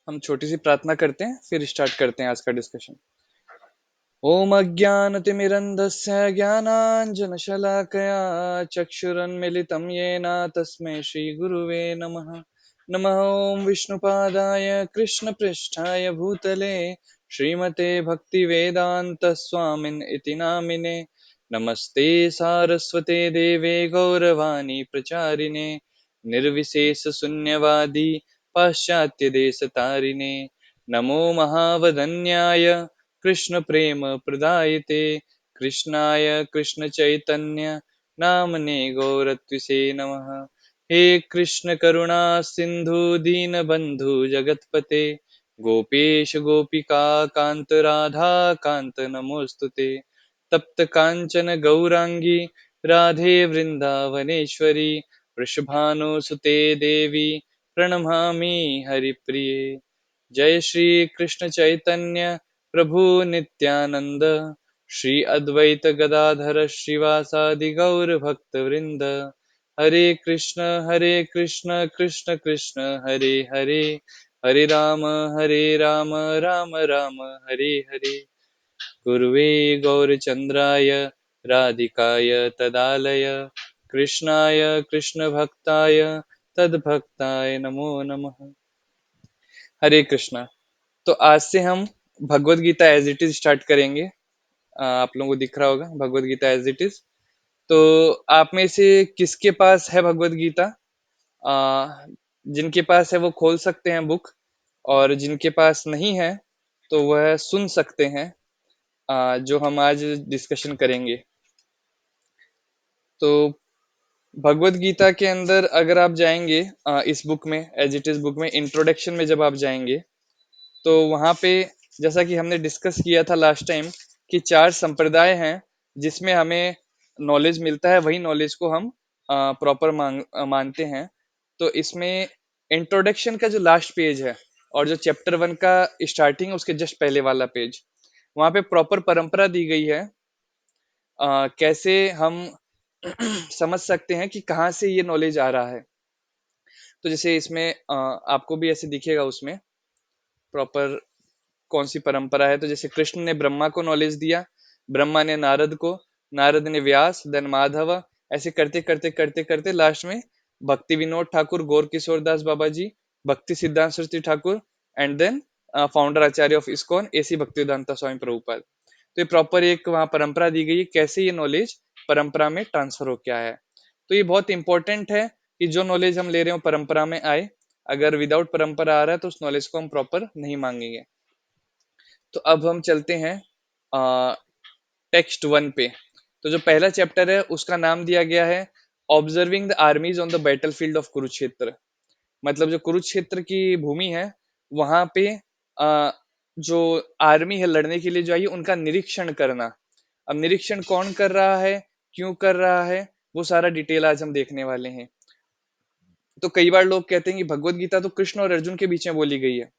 हम छोटी सी प्रार्थना करते हैं, फिर स्टार्ट करते हैं आज का डिस्कशन। ओम अज्ञानतिमिरन्धस्य ज्ञानाञ्जनशलाकया चक्षुरुन्मीलितं येन तस्मै श्रीगुरुवे नमः। नमः ओं विष्णुपादाय कृष्णपृष्ठाय भूतले श्रीमते भक्तिवेदान्तस्वामिन् इति नामिने। नमस्ते सारस्वते देवे गौरवाणी प्रचारिणे निर्विशेषशून्यवादी पाश्चात्यदेशतारिणे। नमो महावदन्याय कृष्ण प्रेम प्रदायते कृष्णाय कृष्ण चैतन्य नामने गौरत्विषे नमः। हे कृष्ण करुणा सिंधु दीनबंधु जगतपते गोपेश गोपिका कांत राधा कांत नमोस्तुते। तप्त कांचन गौरांगी राधे वृंदावनेश्वरी वृषभानुसुते देवी प्रणमामि हरिप्रिये। जय श्री कृष्ण चैतन्य प्रभु नित्यानंद श्री अद्वैत गदाधर श्रीवासादि गौर भक्त वृंद। हरे कृष्ण कृष्ण कृष्ण हरे हरे हरे राम राम राम हरे हरे। गुरुवे गौरचंद्राय राधिकाय तदालय कृष्णाय कृष्ण भक्ताय तद्भक्ताय नमो नमः। हरे कृष्णा। तो आज से हम Bhagavad Gita as it is start करेंगे। आप लोगों को दिख रहा होगा Bhagavad Gita as it is. तो आप में से किसके पास है भगवत गीता? आ, जिनके पास है वो खोल सकते हैं बुक, और जिनके पास नहीं है तो वह सुन सकते हैं जो हम आज डिस्कशन करेंगे। तो भगवत गीता के अंदर अगर आप जाएंगे इस बुक में, एज इट इज बुक में इंट्रोडक्शन में जब आप जाएंगे तो वहां पे, जैसा कि हमने डिस्कस किया था लास्ट टाइम, कि चार संप्रदाय हैं जिसमें हमें नॉलेज मिलता है, वही नॉलेज को हम प्रॉपर मानते हैं। तो इसमें इंट्रोडक्शन का जो लास्ट पेज है और जो चैप्टर 1 का स्टार्टिंग है उसके जस्ट पहले वाला पेज, वहां पे प्रॉपर परंपरा दी गई है। कैसे हम समझ सकते हैं कि कहाँ से ये नॉलेज आ रहा है। तो जैसे इसमें आपको भी ऐसे दिखेगा उसमें प्रॉपर कौन सी परंपरा है। तो जैसे कृष्ण ने ब्रह्मा को नॉलेज दिया, ब्रह्मा ने नारद को, नारद ने व्यास, देन माधव, ऐसे करते करते करते करते लास्ट में भक्ति विनोद ठाकुर, गौर किशोर दास बाबा ji, Bhakti Siddhanta Saraswati Thakur, and then founder Acharya of ISKCON AC Bhaktivedanta Swami Prabhupada. तो ये प्रॉपर एक वहाँ परंपरा दी गई है, कैसे ये नॉलेज परंपरा में ट्रांसफर हो क्या है। तो ये बहुत इंपॉर्टेंट है कि जो नॉलेज हम ले रहे हो परंपरा में आए। अगर विदाउट परंपरा आ रहा है तो उस नॉलेज को हम प्रॉपर नहीं मांगेंगे। तो अब हम चलते हैं टेक्स्ट 1 पे। तो जो पहला चैप्टर है उसका नाम दिया गया है observing the armies on the battlefield of Kurukshetra. मतलब जो कुरुक्षेत्र की भूमि है वहां पे अ, जो आर्मी है लड़ने के लिए जो आई है उनका निरीक्षण करना। अब निरीक्षण कौन कर रहा है, क्यों कर रहा है, वो सारा डिटेल आज हम देखने वाले हैं। तो कई बार लोग कहते हैं कि भगवत गीता तो कृष्ण और अर्जुन के बीच में बोली गई है।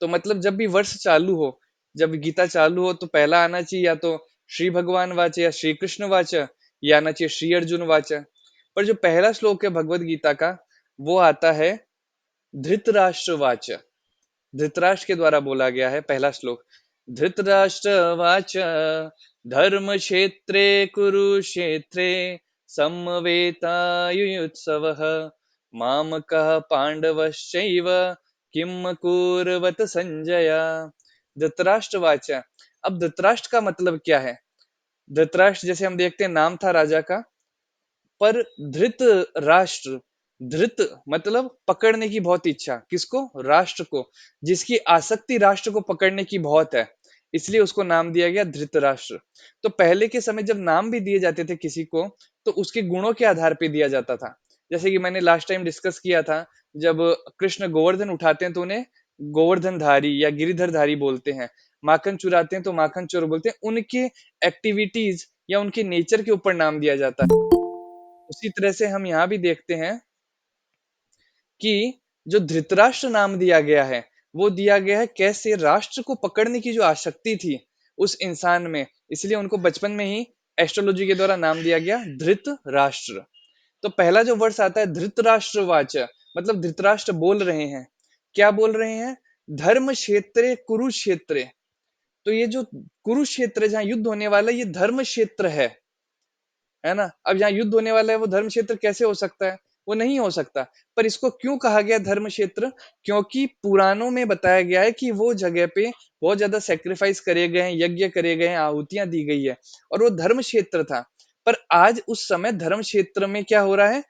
तो मतलब जब भी वर्ष चालू हो, जब गीता चालू हो तो पहला आना चाहिए या तो श्री भगवान वाच या श्री कृष्ण वाच, या आना चाहिए श्री अर्जुन वाच। पर जो पहला श्लोक है भगवत गीता का वो आता है धृतराष्ट्र वाच। धृतराष्ट्र के द्वारा बोला गया है पहला श्लोक। धृतराष्ट्र वाच धर्म क्षेत्रे कुरुक्षेत्रे समवेतायुत्सवः मामकः पांडवश्चैव किम कुर्वत संजय। धृतराष्ट्र वाचा। अब धृतराष्ट्र का मतलब क्या है? धृतराष्ट्र जैसे हम देखते हैं नाम था राजा का, पर धृत राष्ट्र, धृत मतलब पकड़ने की बहुत इच्छा, किसको? राष्ट्र को। जिसकी आसक्ति राष्ट्र को पकड़ने की बहुत है, इसलिए उसको नाम दिया गया धृतराष्ट्र। तो पहले के समय जब नाम भी दिए जाते थे किसी को तो उसके गुणों के आधार पे दिया जाता था। जैसे कि मैंने लास्ट टाइम डिस्कस किया था, जब कृष्ण गोवर्धन उठाते हैं तो उन्हें गोवर्धनधारी या गिरिधरधारी बोलते हैं। माखन चुराते हैं तो माखन चोर बोलते हैं। उनके एक्टिविटीज या उनके नेचर के ऊपर नाम दिया जाता है। उसी तरह से हम यहाँ भी देखते हैं कि जो धृतराष्ट्र नाम दिया गया है वो दिया गया है कैसे राष्ट्र को पकड़ने की जो आसक्ति थी उस इंसान में, इसलिए उनको बचपन में ही एस्ट्रोलॉजी के द्वारा नाम दिया गया धृत राष्ट्र। तो पहला जो वर्ष आता है धृतराष्ट्र वाच, मतलब धृतराष्ट्र बोल रहे हैं। क्या बोल रहे हैं? धर्म क्षेत्रे कुरुक्षेत्रे। तो ये जो कुरुक्षेत्र जहां युद्ध होने वाला है, ये धर्म क्षेत्र है ना? अब जहाँ युद्ध होने वाला है वो धर्म क्षेत्र कैसे हो सकता है? वो नहीं हो सकता। पर इसको क्यों कहा गया धर्म क्षेत्र? क्योंकि पुराणों में बताया गया है कि वो जगह पे बहुत ज्यादा सेक्रीफाइस करे गए हैं, यज्ञ करे गए हैं, आहुतियां दी गई है, और वो धर्म क्षेत्र था। पर आज उस समय धर्म क्षेत्र में क्या हो रहा है?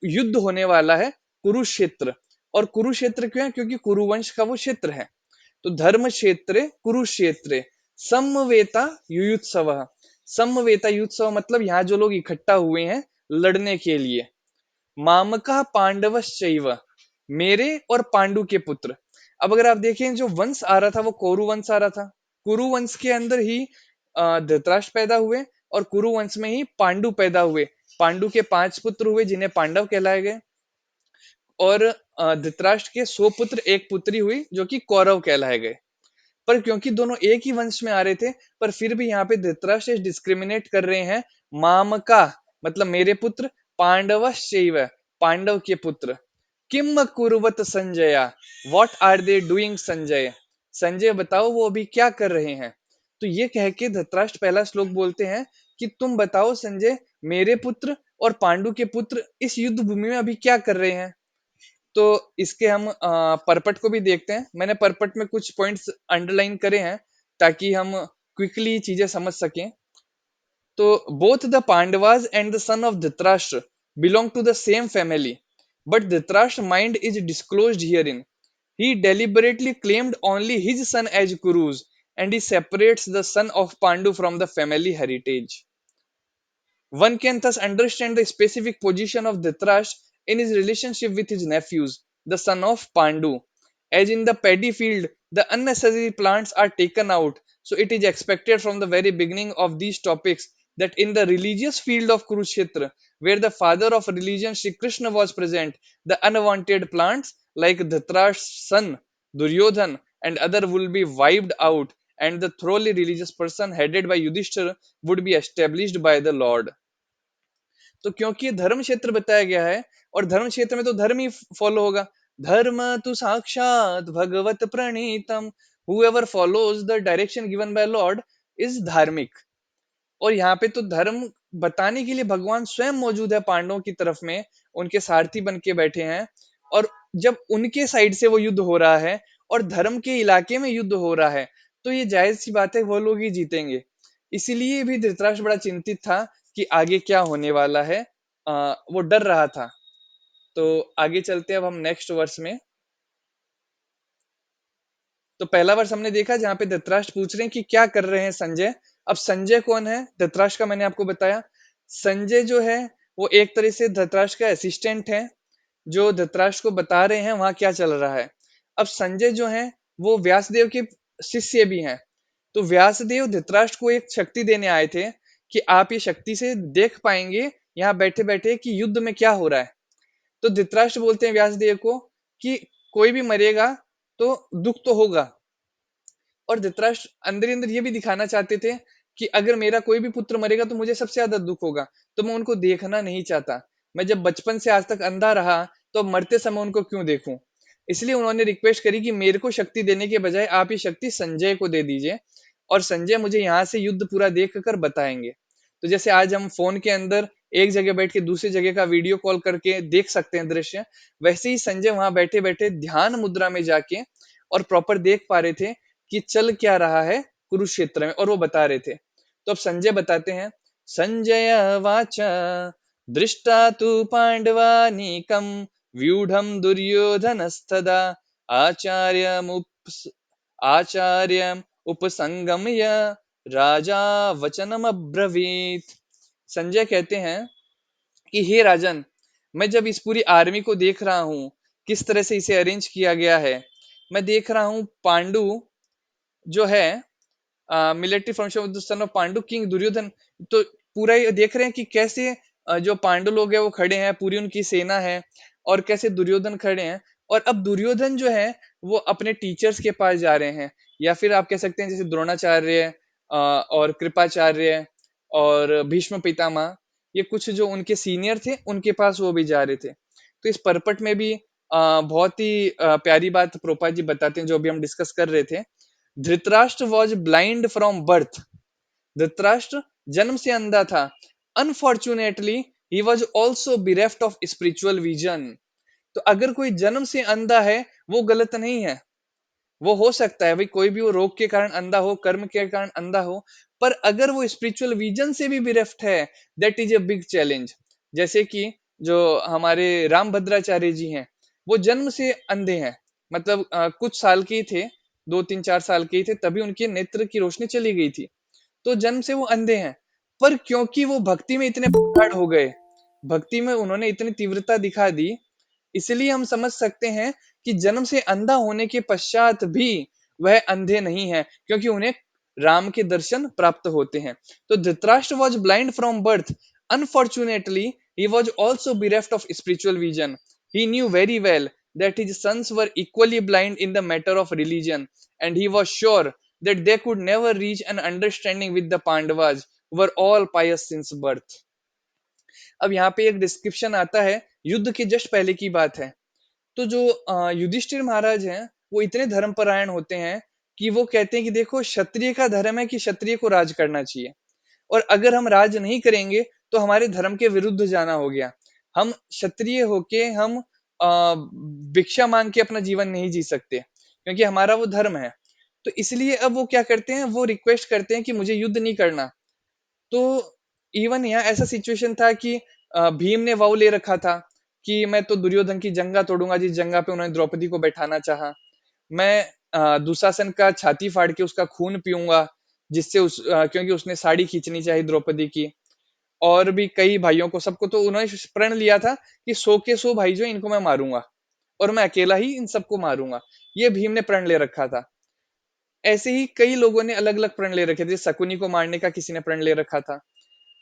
युद्ध होने वाला है, कुरुक्षेत्र। और कुरुक्षेत्र क्यों है? क्योंकि कुरुवंश का वो क्षेत्र है। तो धर्म क्षेत्रे कुरुक्षेत्रे समवेता युयुत्सव। समवेता युत्सव मतलब यहाँ जो लोग इकट्ठा हुए हैं लड़ने के लिए। मामका पांडवश्चैव, मेरे और पांडु के पुत्र। अब अगर आप देखें जो वंश आ रहा था वो कुरु वंश आ रहा था। कुरु वंश के अंदर ही धृतराष्ट्र पैदा हुए, और कुरु वंश में ही पांडु पैदा हुए। पांडु के 5 पुत्र हुए जिन्हें पांडव कहलाए गए, और धृतराष्ट्र के 100 पुत्र, एक पुत्री हुई जो कि कौरव कहलाए गए। पर क्योंकि दोनों एक ही वंश में आ रहे थे, पर फिर भी यहाँ पे धृतराष्ट्र डिस्क्रिमिनेट कर रहे हैं। मामका मतलब मेरे पुत्र, पांडवश्चैव पांडव के पुत्र। किम कुर्वत संजया, what are they doing Sanjay. Sanjay बताओ वो अभी क्या कर रहे हैं। तो ये कह के धृतराष्ट्र पहला श्लोक बोलते हैं कि तुम बताओ संजय, मेरे पुत्र और पांडु के पुत्र इस युद्ध भूमि में अभी क्या कर रहे हैं। तो इसके हम परपट को भी देखते हैं। मैंने परपट में कुछ पॉइंट्स अंडरलाइन करे हैं ताकि हम क्विकली चीजें समझ सकें। तो both the Pandavas and the son of Dhritarashtra belong to the same family, but Dhritarashtra's mind is disclosed herein. He deliberately claimed only his son as Kurus, and he separates the son of Pandu from the family heritage. One can thus understand the specific position of Dhritarashtra in his relationship with his nephews, the son of Pandu. As in the paddy field, the unnecessary plants are taken out, so it is expected from the very beginning of these topics that in the religious field of Kurukshetra, where the father of religion Sri Krishna was present, the unwanted plants like Dhritarashtra's son, Duryodhan, and other will be wiped out, and the thoroughly religious person headed by Yudhishthira would be established by the Lord. तो क्योंकि धर्म क्षेत्र बताया गया है, और धर्म क्षेत्र में तो धर्म ही फॉलो होगा। धर्म तो साक्षात भगवत प्रणीतम, whoever follows the direction given by Lord is धार्मिक। और यहाँ पे तो धर्म बताने के लिए भगवान स्वयं मौजूद है पांडवों की तरफ में, उनके सारथी बन के बैठे हैं। और जब उनके साइड से वो युद्ध हो रहा है और धर्म के इलाके में युद्ध हो रहा है, तो ये जायज सी बात है, वो लोग ही जीतेंगे। इसीलिए भी धृतराष्ट्र बड़ा चिंतित था कि आगे क्या होने वाला है। वो डर रहा था। तो आगे चलते हैं अब हम नेक्स्ट वर्स में। तो पहला वर्ष हमने देखा जहां पे धृतराष्ट्र पूछ रहे हैं कि क्या कर रहे हैं संजय। अब संजय कौन है? धृतराष्ट्र का मैंने आपको बताया। संजय जो है वो एक तरह से धृतराष्ट्र का असिस्टेंट है, जो धृतराष्ट्र को बता रहे हैं वहां क्या चल रहा है। अब संजय जो है वो व्यासदेव के शिष्य भी हैं। तो व्यासदेव धृतराष्ट्र को एक शक्ति देने आए थे कि आप ये शक्ति से देख पाएंगे यहाँ बैठे बैठे कि युद्ध में क्या हो रहा है। तो धृतराष्ट्र बोलते हैं व्यासदेव को कि कोई भी मरेगा तो दुख तो होगा। और धृतराष्ट्र अंदर ही अंदर ये भी दिखाना चाहते थे कि अगर मेरा कोई भी पुत्र मरेगा तो मुझे सबसे ज्यादा दुख होगा, तो मैं उनको देखना नहीं चाहता। मैं जब बचपन से आज तक अंधा रहा, तो अब मरते समय उनको क्यों देखूं। इसलिए उन्होंने रिक्वेस्ट करी कि मेरे को शक्ति देने के बजाय आप ये शक्ति संजय को दे दीजिए, और संजय मुझे यहाँ से युद्ध पूरा देख कर बताएंगे। तो जैसे आज हम फोन के अंदर एक जगह बैठ के दूसरी जगह का वीडियो कॉल करके देख सकते हैं दृश्य, वैसे ही संजय वहां बैठे बैठे ध्यान मुद्रा में जाके और प्रॉपर देख पा रहे थे कि चल क्या रहा है कुरुक्षेत्र में, और वो बता रहे थे। तो अब संजय बताते हैं। संजय वाच दृष्टा तु पांडवानीकम व्यूढ़म दुर्योधनस्तदा आचार्यमुप आचार्यम उपसंगम्य राजा वचनम अब्रवीत। संजय कहते हैं कि हे राजन, मैं जब इस पूरी आर्मी को देख रहा हूँ, किस तरह से इसे अरेंज किया गया है, मैं देख रहा हूँ पांडु जो है military function of the son of Pandu king Duryodhan. तो पूरा ये देख रहे हैं कि कैसे जो पांडु लोग हैं वो खड़े हैं, पूरी उनकी सेना है, और कैसे दुर्योधन खड़े हैं। और अब दुर्योधन जो है वो अपने टीचर्स के पास जा रहे हैं, या फिर आप कह सकते हैं जैसे द्रोणाचार्य और कृपाचार्य और भीष्म पितामह, ये कुछ जो उनके सीनियर थे उनके पास वो भी जा रहे थे। तो इस परपट में भी बहुत ही प्यारी बात प्रोपा जी बताते हैं जो अभी हम डिस्कस कर रहे थे। Dhritarashtra was blind from birth. Dhritarashtra जन्म से अंधा था। Unfortunately he was also bereft of spiritual vision. तो अगर कोई जन्म से अंधा है वो गलत नहीं है। वो हो सकता है भाई, कोई भी वो रोग के कारण अंधा हो, कर्म के कारण अंधा हो, पर अगर वो स्पिरिचुअल विजन से भी bereft है, that is a big challenge. जैसे कि जो हमारे राम भद्राचार्य जी हैं, वो जन्म से अंधे हैं। मतलब कुछ साल के ही थे, 2 3 4 साल के ही थे, तभी उनके नेत्र की रोशनी चली गई थी। तो जन्म से वो अंधे हैं, पर क्योंकि वो भक्ति में इतने प्रगाढ़ हो गए, भक्ति में उन्होंने इतनी तीव्रता दिखा दी, इसलिए हम समझ सकते हैं कि जन्म से अंधा होने के पश्चात भी वह अंधे नहीं है, क्योंकि उन्हें राम के दर्शन प्राप्त होते हैं। तो Dhritarashtra was blind from birth. Unfortunately he was also bereft of spiritual vision. He knew very well that his sons were equally blind in the matter of religion, and he was sure that they could never reach an understanding with the Pandavas, who were all pious since birth. अब यहाँ पे एक description आता है, युद्ध के just पहले की बात है। तो जो युधिष्ठिर महाराज हैं, वो इतने धर्मपरायण होते हैं कि वो कहते हैं कि देखो, क्षत्रिय का धर्म है कि क्षत्रिय को राज करना चाहिए, और अगर हम राज नहीं करेंगे तो हमारे धर्म के विरुद्ध जाना हो गया। हम क्षत्रिय होके हम भिक्षा मांग के अपना जीवन नहीं जी सकते, क्योंकि हमारा वो धर्म है। तो इसलिए अब वो क्या करते हैं, वो रिक्वेस्ट करते हैं कि मुझे युद्ध नहीं करना। तो इवन यहाँ ऐसा सिचुएशन था कि भीम ने वाव ले रखा था कि मैं तो दुर्योधन की जंगा तोड़ूंगा, जिस जंगा पे उन्होंने द्रौपदी को बैठाना चाहा। मैं दुशासन का छाती फाड़ के उसका खून पीऊंगा, जिससे क्योंकि उसने साड़ी खींचनी चाहिए द्रौपदी की। और भी कई भाइयों को, सबको, तो उन्होंने प्रण लिया था कि 100 के 100 भाई जो इनको मैं मारूंगा, और मैं अकेला ही इन सबको मारूंगा। ये भीम ने प्रण ले रखा था। ऐसे ही कई लोगों ने अलग अलग प्रण ले रखे थे। शकुनी को मारने का किसी ने प्रण ले रखा था।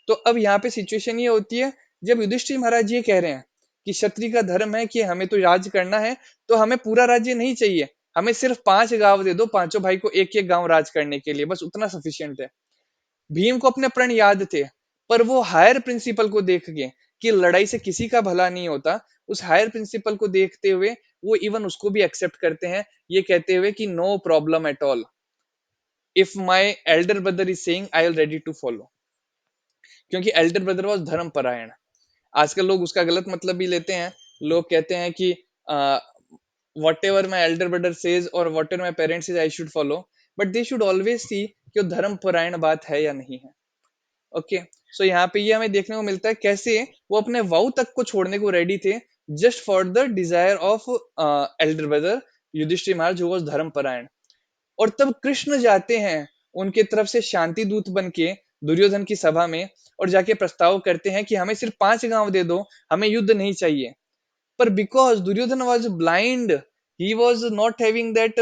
तो अब यहाँ पे सिचुएशन ये होती है, जब युधिष्ठिर महाराज ये कह रहे हैं कि क्षत्रिय का धर्म है कि हमें तो राज करना है, तो हमें पूरा राज्य नहीं चाहिए, हमें सिर्फ 5 गांव दे दो, पांचों भाई को एक एक गांव राज करने के लिए, बस उतना सफिशियंट है। भीम को अपने प्रण याद थे, पर वो हायर प्रिंसिपल को देख के कि लड़ाई से किसी का भला नहीं होता, उस हायर प्रिंसिपल को देखते हुए वो इवन उसको भी एक्सेप्ट करते हैं, ये कहते हुए कि no problem at all, if my elder brother is saying I am ready to follow. क्योंकि एल्डर ब्रदर वॉज धर्म परायण। आजकल लोग उसका गलत मतलब भी लेते हैं। लोग कहते हैं कि whatever my elder brother says और whatever my parents says I should follow, but they should always see कि वो धर्म परायण बात है या नहीं है। ओके, सो यहाँ पे ये हमें देखने को मिलता है कैसे वो अपने वाउ तक को छोड़ने को रेडी थे, just for the desire of elder brother Yudhishthir Maharaj, who was धर्म परायण। और तब कृष्ण जाते हैं उनके तरफ से शांति दूत बन के दुर्योधन की सभा में, और जाके प्रस्ताव करते हैं कि हमें सिर्फ 5 गांव दे दो, हमें युद्ध नहीं चाहिए। पर because Duryodhan was blind, he was not having that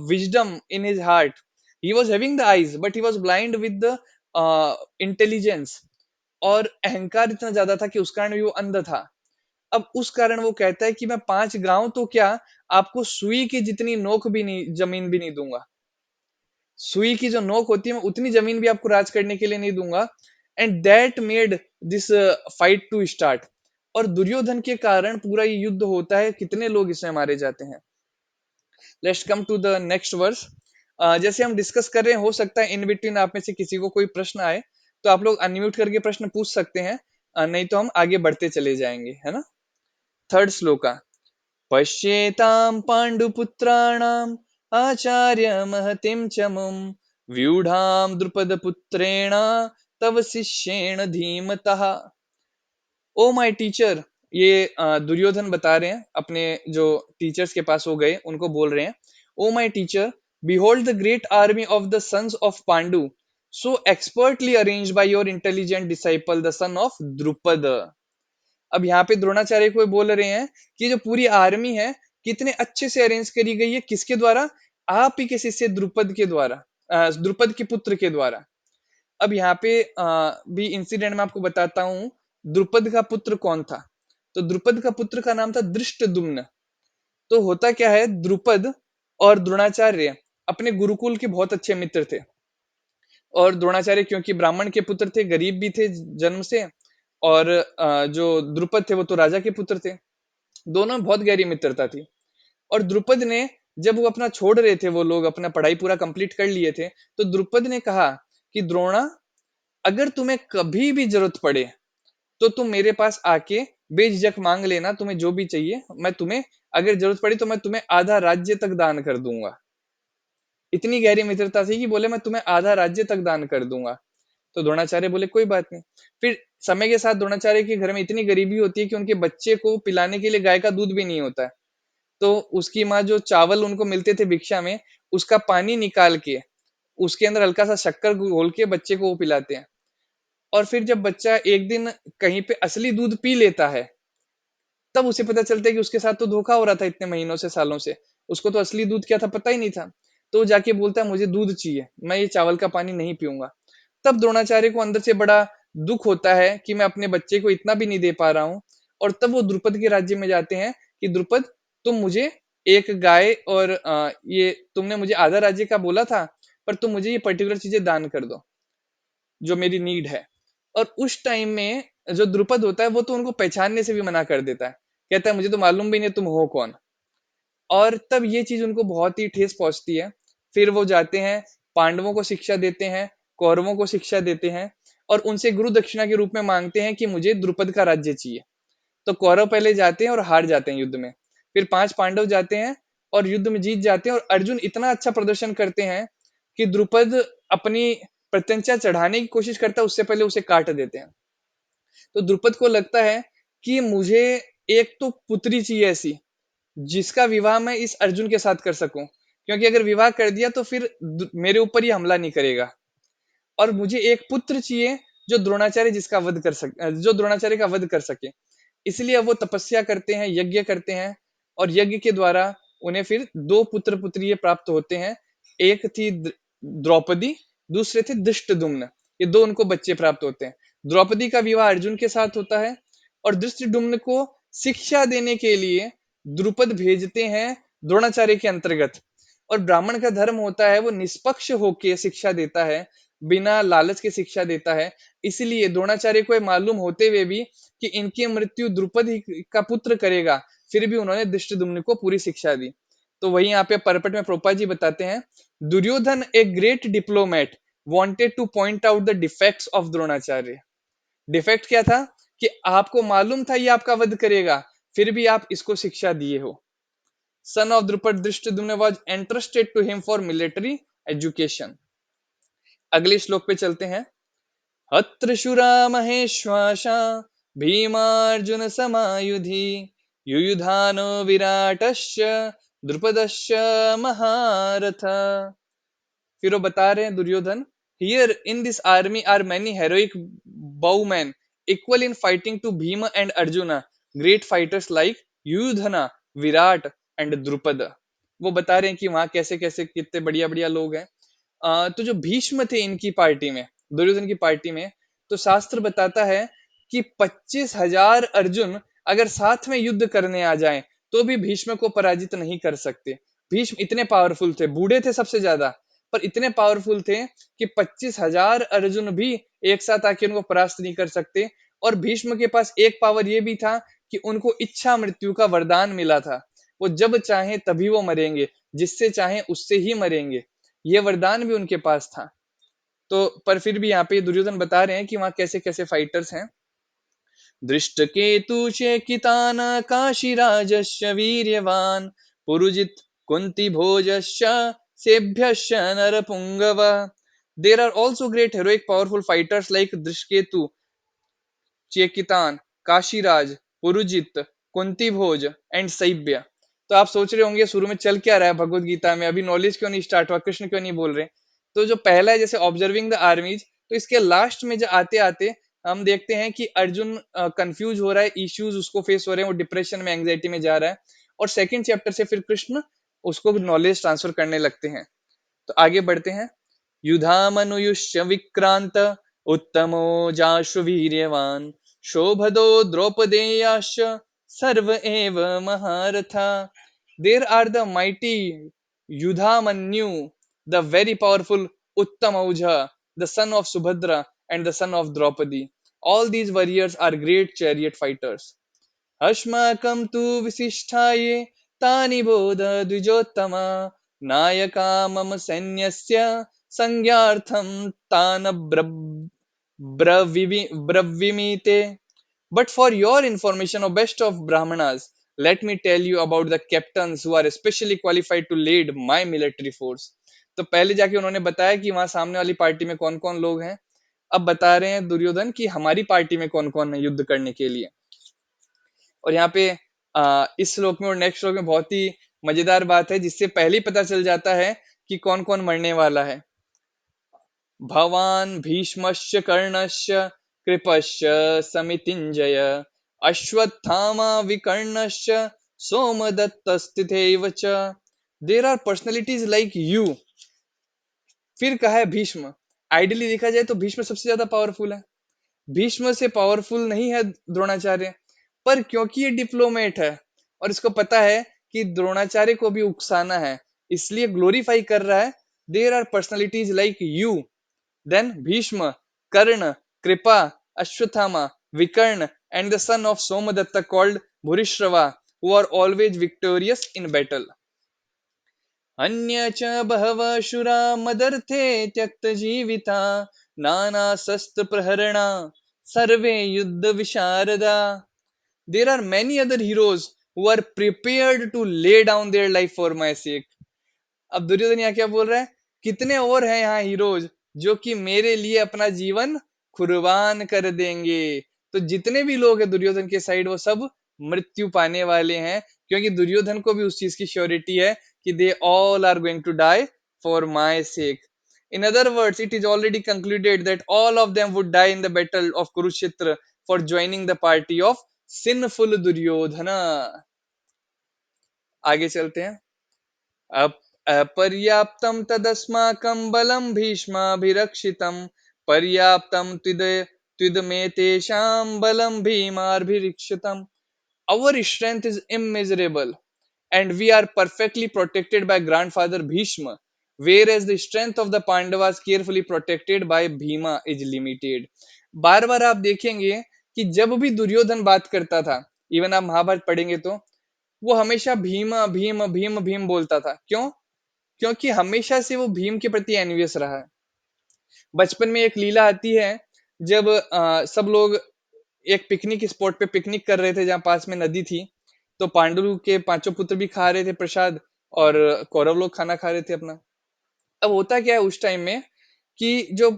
wisdom in his heart. He was having the eyes, but he was blind with the intelligence, और अहंकार इतना ज्यादा था कि उस कारण भी वो अंध था। अब उस कारण वो कहता है कि मैं 5 गांव तो क्या, आपको सुई की जितनी नोक भी नहीं, जमीन भी नहीं दूंगा। सुई की जो नोक होती है, मैं उतनी जमीन भी आपको राज करने के लिए नहीं दूंगा। And that made this fight to start. और दुर्योधन के कारण पूरा ये युद्ध होता है, कितने लोग इसमें मारे जाते हैं। Let's come to the next verse. जैसे हम डिस्कस कर रहे हैं, हो सकता है इन बिटवीन आप में से किसी को कोई प्रश्न आए, तो आप लोग अनम्यूट करके प्रश्न पूछ सकते हैं। नहीं तो हम आगे बढ़ते चले जाएंगे, है ना। थर्ड श्लोका। पश्येतां पाण्डुपुत्राणाम् आचार्य महतिं च मुं व्यूढां द्रुपदपुत्रेण तव शिष्येण धीमतः। ओ माय टीचर, ये दुर्योधन बता रहे हैं अपने जो टीचर्स के पास वो गए, उनको बोल रहे हैं, oh my teacher, behold the great army of the sons of Pandu, so expertly arranged by your intelligent disciple the son of Drupad। अब यहाँ पे द्रोणाचार्य को बोल रहे हैं कि जो पूरी आर्मी है कितने अच्छे से अरेंज करी गई है, किसके द्वारा, आप ही के शिष्य द्रुपद के द्वारा, द्रुपद के पुत्र के द्वारा। अब यहाँ पे भी इंसिडेंट में आपको बताता हूँ, द्रुपद का पुत्र कौन था। तो द्रुपद का पुत्र का नाम था दृष्टद्युम्न। तो होता क्या है, द्रुपद और द्रोणाचार्य अपने गुरुकुल के बहुत अच्छे मित्र थे। और द्रोणाचार्य क्योंकि ब्राह्मण के पुत्र थे, गरीब भी थे जन्म से, और जो द्रुपद थे वो तो राजा के पुत्र थे। दोनों में बहुत गहरी मित्रता थी। और द्रुपद ने, जब वो अपना छोड़ रहे थे, वो लोग अपना पढ़ाई पूरा कंप्लीट कर लिए थे, तो द्रुपद ने कहा कि द्रोणा, अगर तुम्हें कभी भी जरूरत पड़े तो तुम मेरे पास आके बेझिझक मांग लेना, तुम्हें जो भी चाहिए मैं तुम्हें, अगर जरूरत पड़ी तो मैं तुम्हें आधा राज्य तक दान कर दूंगा। इतनी गहरी मित्रता थी कि बोले मैं तुम्हें आधा राज्य तक दान कर दूंगा। तो द्रोणाचार्य बोले कोई बात नहीं। फिर समय के साथ द्रोणाचार्य के घर में इतनी गरीबी होती है कि उनके बच्चे को पिलाने के लिए गाय का दूध भी नहीं होता है। तो उसकी माँ जो चावल उनको मिलते थे भिक्षा में, उसका पानी निकाल के उसके अंदर हल्का सा शक्कर घोल के बच्चे को वो पिलाते हैं। और फिर जब बच्चा एक दिन कहीं पे असली दूध पी लेता है, तब उसे पता चलता है कि उसके साथ तो धोखा हो रहा था इतने महीनों से, सालों से। उसको तो असली दूध क्या था पता ही नहीं था। तो वो जाके बोलता है मुझे दूध चाहिए, मैं ये चावल का पानी नहीं पीऊंगा। तब द्रोणाचार्य को अंदर से बड़ा दुख होता है कि मैं अपने बच्चे को इतना भी नहीं दे पा रहा हूँ। और तब वो द्रुपद के राज्य में जाते हैं कि द्रुपद, तुम मुझे एक गाय और ये तुमने मुझे आधा राज्य का बोला था, पर तुम मुझे ये पर्टिकुलर चीजें दान कर दो जो मेरी नीड है। और उस टाइम में जो द्रुपद होता है वो तो उनको पहचानने से भी मना कर देता है, कहता है मुझे तो मालूम भी नहीं तुम हो कौन। और तब ये चीज उनको बहुत ही ठेस पहुंचती है। फिर वो जाते हैं, पांडवों को शिक्षा देते हैं, कौरवों को शिक्षा देते हैं, और उनसे गुरु दक्षिणा के रूप में मांगते हैं कि मुझे द्रुपद का राज्य चाहिए। तो कौरव पहले जाते हैं और हार जाते हैं युद्ध में। फिर 5 पांडव जाते हैं और युद्ध में जीत जाते हैं, और अर्जुन इतना अच्छा प्रदर्शन करते हैं कि द्रुपद अपनी प्रत्यंचा चढ़ाने की कोशिश करता है, उससे पहले उसे काट देते हैं। तो द्रुपद को लगता है कि मुझे एक तो पुत्री चाहिए ऐसी जिसका विवाह मैं इस अर्जुन के साथ कर सकूं, क्योंकि अगर विवाह कर दिया तो फिर मेरे ऊपर ही हमला नहीं करेगा। और मुझे एक पुत्र चाहिए जो द्रोणाचार्य जिसका वध कर सके, जो द्रोणाचार्य का वध कर सके। इसलिए वो तपस्या करते हैं, यज्ञ करते हैं, और यज्ञ के द्वारा उन्हें फिर दो पुत्र पुत्रिय प्राप्त होते हैं। एक थी द्रौपदी, दूसरे थे धृष्टद्युम्न। ये दो उनको बच्चे प्राप्त होते हैं। द्रौपदी का विवाह अर्जुन के साथ होता है, और धृष्टद्युम्न को शिक्षा देने के लिए द्रुपद भेजते हैं द्रोणाचार्य के अंतर्गत। और ब्राह्मण का धर्म होता है वो निष्पक्ष होके शिक्षा देता है, बिना लालच के शिक्षा देता है। इसलिए द्रोणाचार्य को मालूम होते हुए भी कि इनकी मृत्यु द्रुपद ही का पुत्र करेगा, फिर भी उन्होंने धृष्टद्युम्न को पूरी शिक्षा दी। तो वही यहाँ पे परपट में प्रोपा जी बताते हैं, Duryodhan a great diplomat wanted to point out the defects of Dronacharya. Defect क्या था कि आपको मालूम था ये आपका वध करेगा, फिर भी आप इसको शिक्षा दिए हो। Son of Drupad Dhrishtadyumna was entrusted to him for military education. अगले श्लोक पे चलते हैं। अत्र शूरा महेश्वासा भीमार्जुन समायुधि युयुधानो विराटश्च द्रुपदश्च महारथ। फिर वो बता रहे हैं Duryodhan, here in this army are many heroic bowmen equal in fighting to Bhima and Arjuna, great fighters like Yuyudhana, Virata and Drupada. वो बता रहे हैं कि वहां कैसे कैसे कितने बढ़िया बढ़िया लोग हैं। तो जो भीष्म थे इनकी पार्टी में, दुर्योधन की पार्टी में, तो शास्त्र बताता है कि 25,000 अर्जुन अगर साथ में युद्ध करने आ जाएं तो भी भीष्म को पराजित नहीं कर सकते। भीष्म इतने पावरफुल थे, बूढ़े थे सबसे ज्यादा, पर इतने पावरफुल थे कि 25,000 अर्जुन भी एक साथ आके उनको परास्त नहीं कर सकते। और भीष्म के पास एक पावर ये भी था कि उनको इच्छा मृत्यु का वरदान मिला था। वो जब चाहे तभी वो मरेंगे, जिससे चाहे उससे ही मरेंगे, ये वरदान भी उनके पास था। तो पर फिर भी यहाँ पे दुर्योधन बता रहे हैं कि वहां कैसे कैसे फाइटर्स हैं। दृष्टकेतु चेकितान काशीराजश्च वीर्यवान पुरुजित कुंती भोजश्च सेभ्यश्च नरपुंगव। There are also great heroic powerful fighters like Drishketu, Chekitana, Kashiraj, Purujit, Kunti Bhoja and Shaibya. तो आप सोच रहे होंगे शुरू में चल क्या रहा है भगवत गीता में, अभी नॉलेज क्यों नहीं स्टार्ट हुआ, कृष्ण क्यों नहीं बोल रहे। तो जो पहला है जैसे ऑब्जर्विंग द आर्मीज, तो इसके लास्ट में जो आते आते हम देखते हैं कि अर्जुन कंफ्यूज हो रहा है, इश्यूज उसको फेस हो रहे हैं, वो डिप्रेशन में एंग्जाइटी में जा रहा है। और सेकंड चैप्टर से फिर कृष्ण उसको नॉलेज ट्रांसफर करने लगते हैं। तो आगे बढ़ते हैं। युधामनुयुष्य विक्रांत उत्तमो जाशु वीर्यवान शोभदो द्रौपदेयाश्च सर्व एव महारथा। There are the mighty Yudhamanyu, the very powerful Uttamauja, the son of Subhadra and the son of Draupadi. All these warriors are great chariot fighters. अस्माकं तु विशिष्टाये तानि बोध द्विजोत्तम नायका मम सैन्यस्य संज्ञार्थं तान् ब्रवीमि. But for your information, O best of Brahmanas, let me tell you about the captains who are especially qualified to lead my military force. तो पहले जाके उन्होंने बताया कि वहां सामने वाली पार्टी में कौन कौन लोग हैं. अब बता रहे हैं दुर्योधन कि हमारी पार्टी में कौन कौन है युद्ध करने के लिए. और यहाँ पे इस श्लोक में और नेक्स्ट श्लोक में बहुत ही मजेदार बात है जिससे पहले ही पता चल जाता है कि कौन कौन मरने वाला है. भवान् भीष्मश्च कर्णश्च कृपश्च समितिञ्जय अश्वत्थामा विकर्णश्च सोमदत्तस्थितैव च. There are personalities like you. फिर कहा है भीष्म. आइडियली देखा जाए तो भीष्म सबसे ज्यादा पावरफुल है. भीष्म से पावरफुल नहीं है द्रोणाचार्य. पर क्योंकि ये डिप्लोमेट है और इसको पता है कि द्रोणाचार्य को भी उकसाना है, इसलिए ग्लोरीफाई कर रहा है. There are personalities like you. Then Bhishma, Karna, Kripa, Ashwathama, Vikarna, and the son of Somadatta called Bhurishrava, who are always victorious in battle. अन्य च बहवः शूरा मदर्थे त्यक्तजीविता नानाशस्त्रप्रहरणा सर्वे युद्धविशारदा. There are many other heroes who are prepared to lay down their life for my sake. अब दुर्योधन यहाँ क्या बोल रहा है, कितने और हैं यहाँ हीरोज जो कि मेरे लिए अपना जीवन कुर्बान कर देंगे. तो जितने भी लोग हैं दुर्योधन के साइड वो सब मृत्यु पाने वाले हैं, क्योंकि दुर्योधन को भी उस चीज की श्योरिटी है कि they all are going to die for my sake. In other words, it is already concluded that all of them would die in the battle of Kurukshetra for joining the party of sinful Duryodhana. आगे चलते हैं. अपर्याप्तं तदस्माकं बलं भीष्माभिरक्षितं पर्याप्तं त्विदमेतेषां बलं भीमाभिरक्षितम्. Our strength is immeasurable and we are perfectly protected by grandfather Bhishma, whereas the strength of the Pandavas carefully protected by Bhima is limited. बार बार आप देखेंगे कि जब भी दुर्योधन बात करता था, इवन आप महाभारत पढ़ेंगे तो वो हमेशा भीम भीम भीम भीम बोलता था. क्यों? क्योंकि हमेशा से वो भीम के प्रति एनवियस रहा है. बचपन में एक लीला आती है जब सब लोग एक पिकनिक स्पॉट पे पिकनिक कर रहे थे जहाँ पास में नदी थी. तो पांडु के पांचों पुत्र भी खा रहे थे प्रसाद और कौरव लोग खाना खा रहे थे अपना. अब होता क्या है उस टाइम में कि जो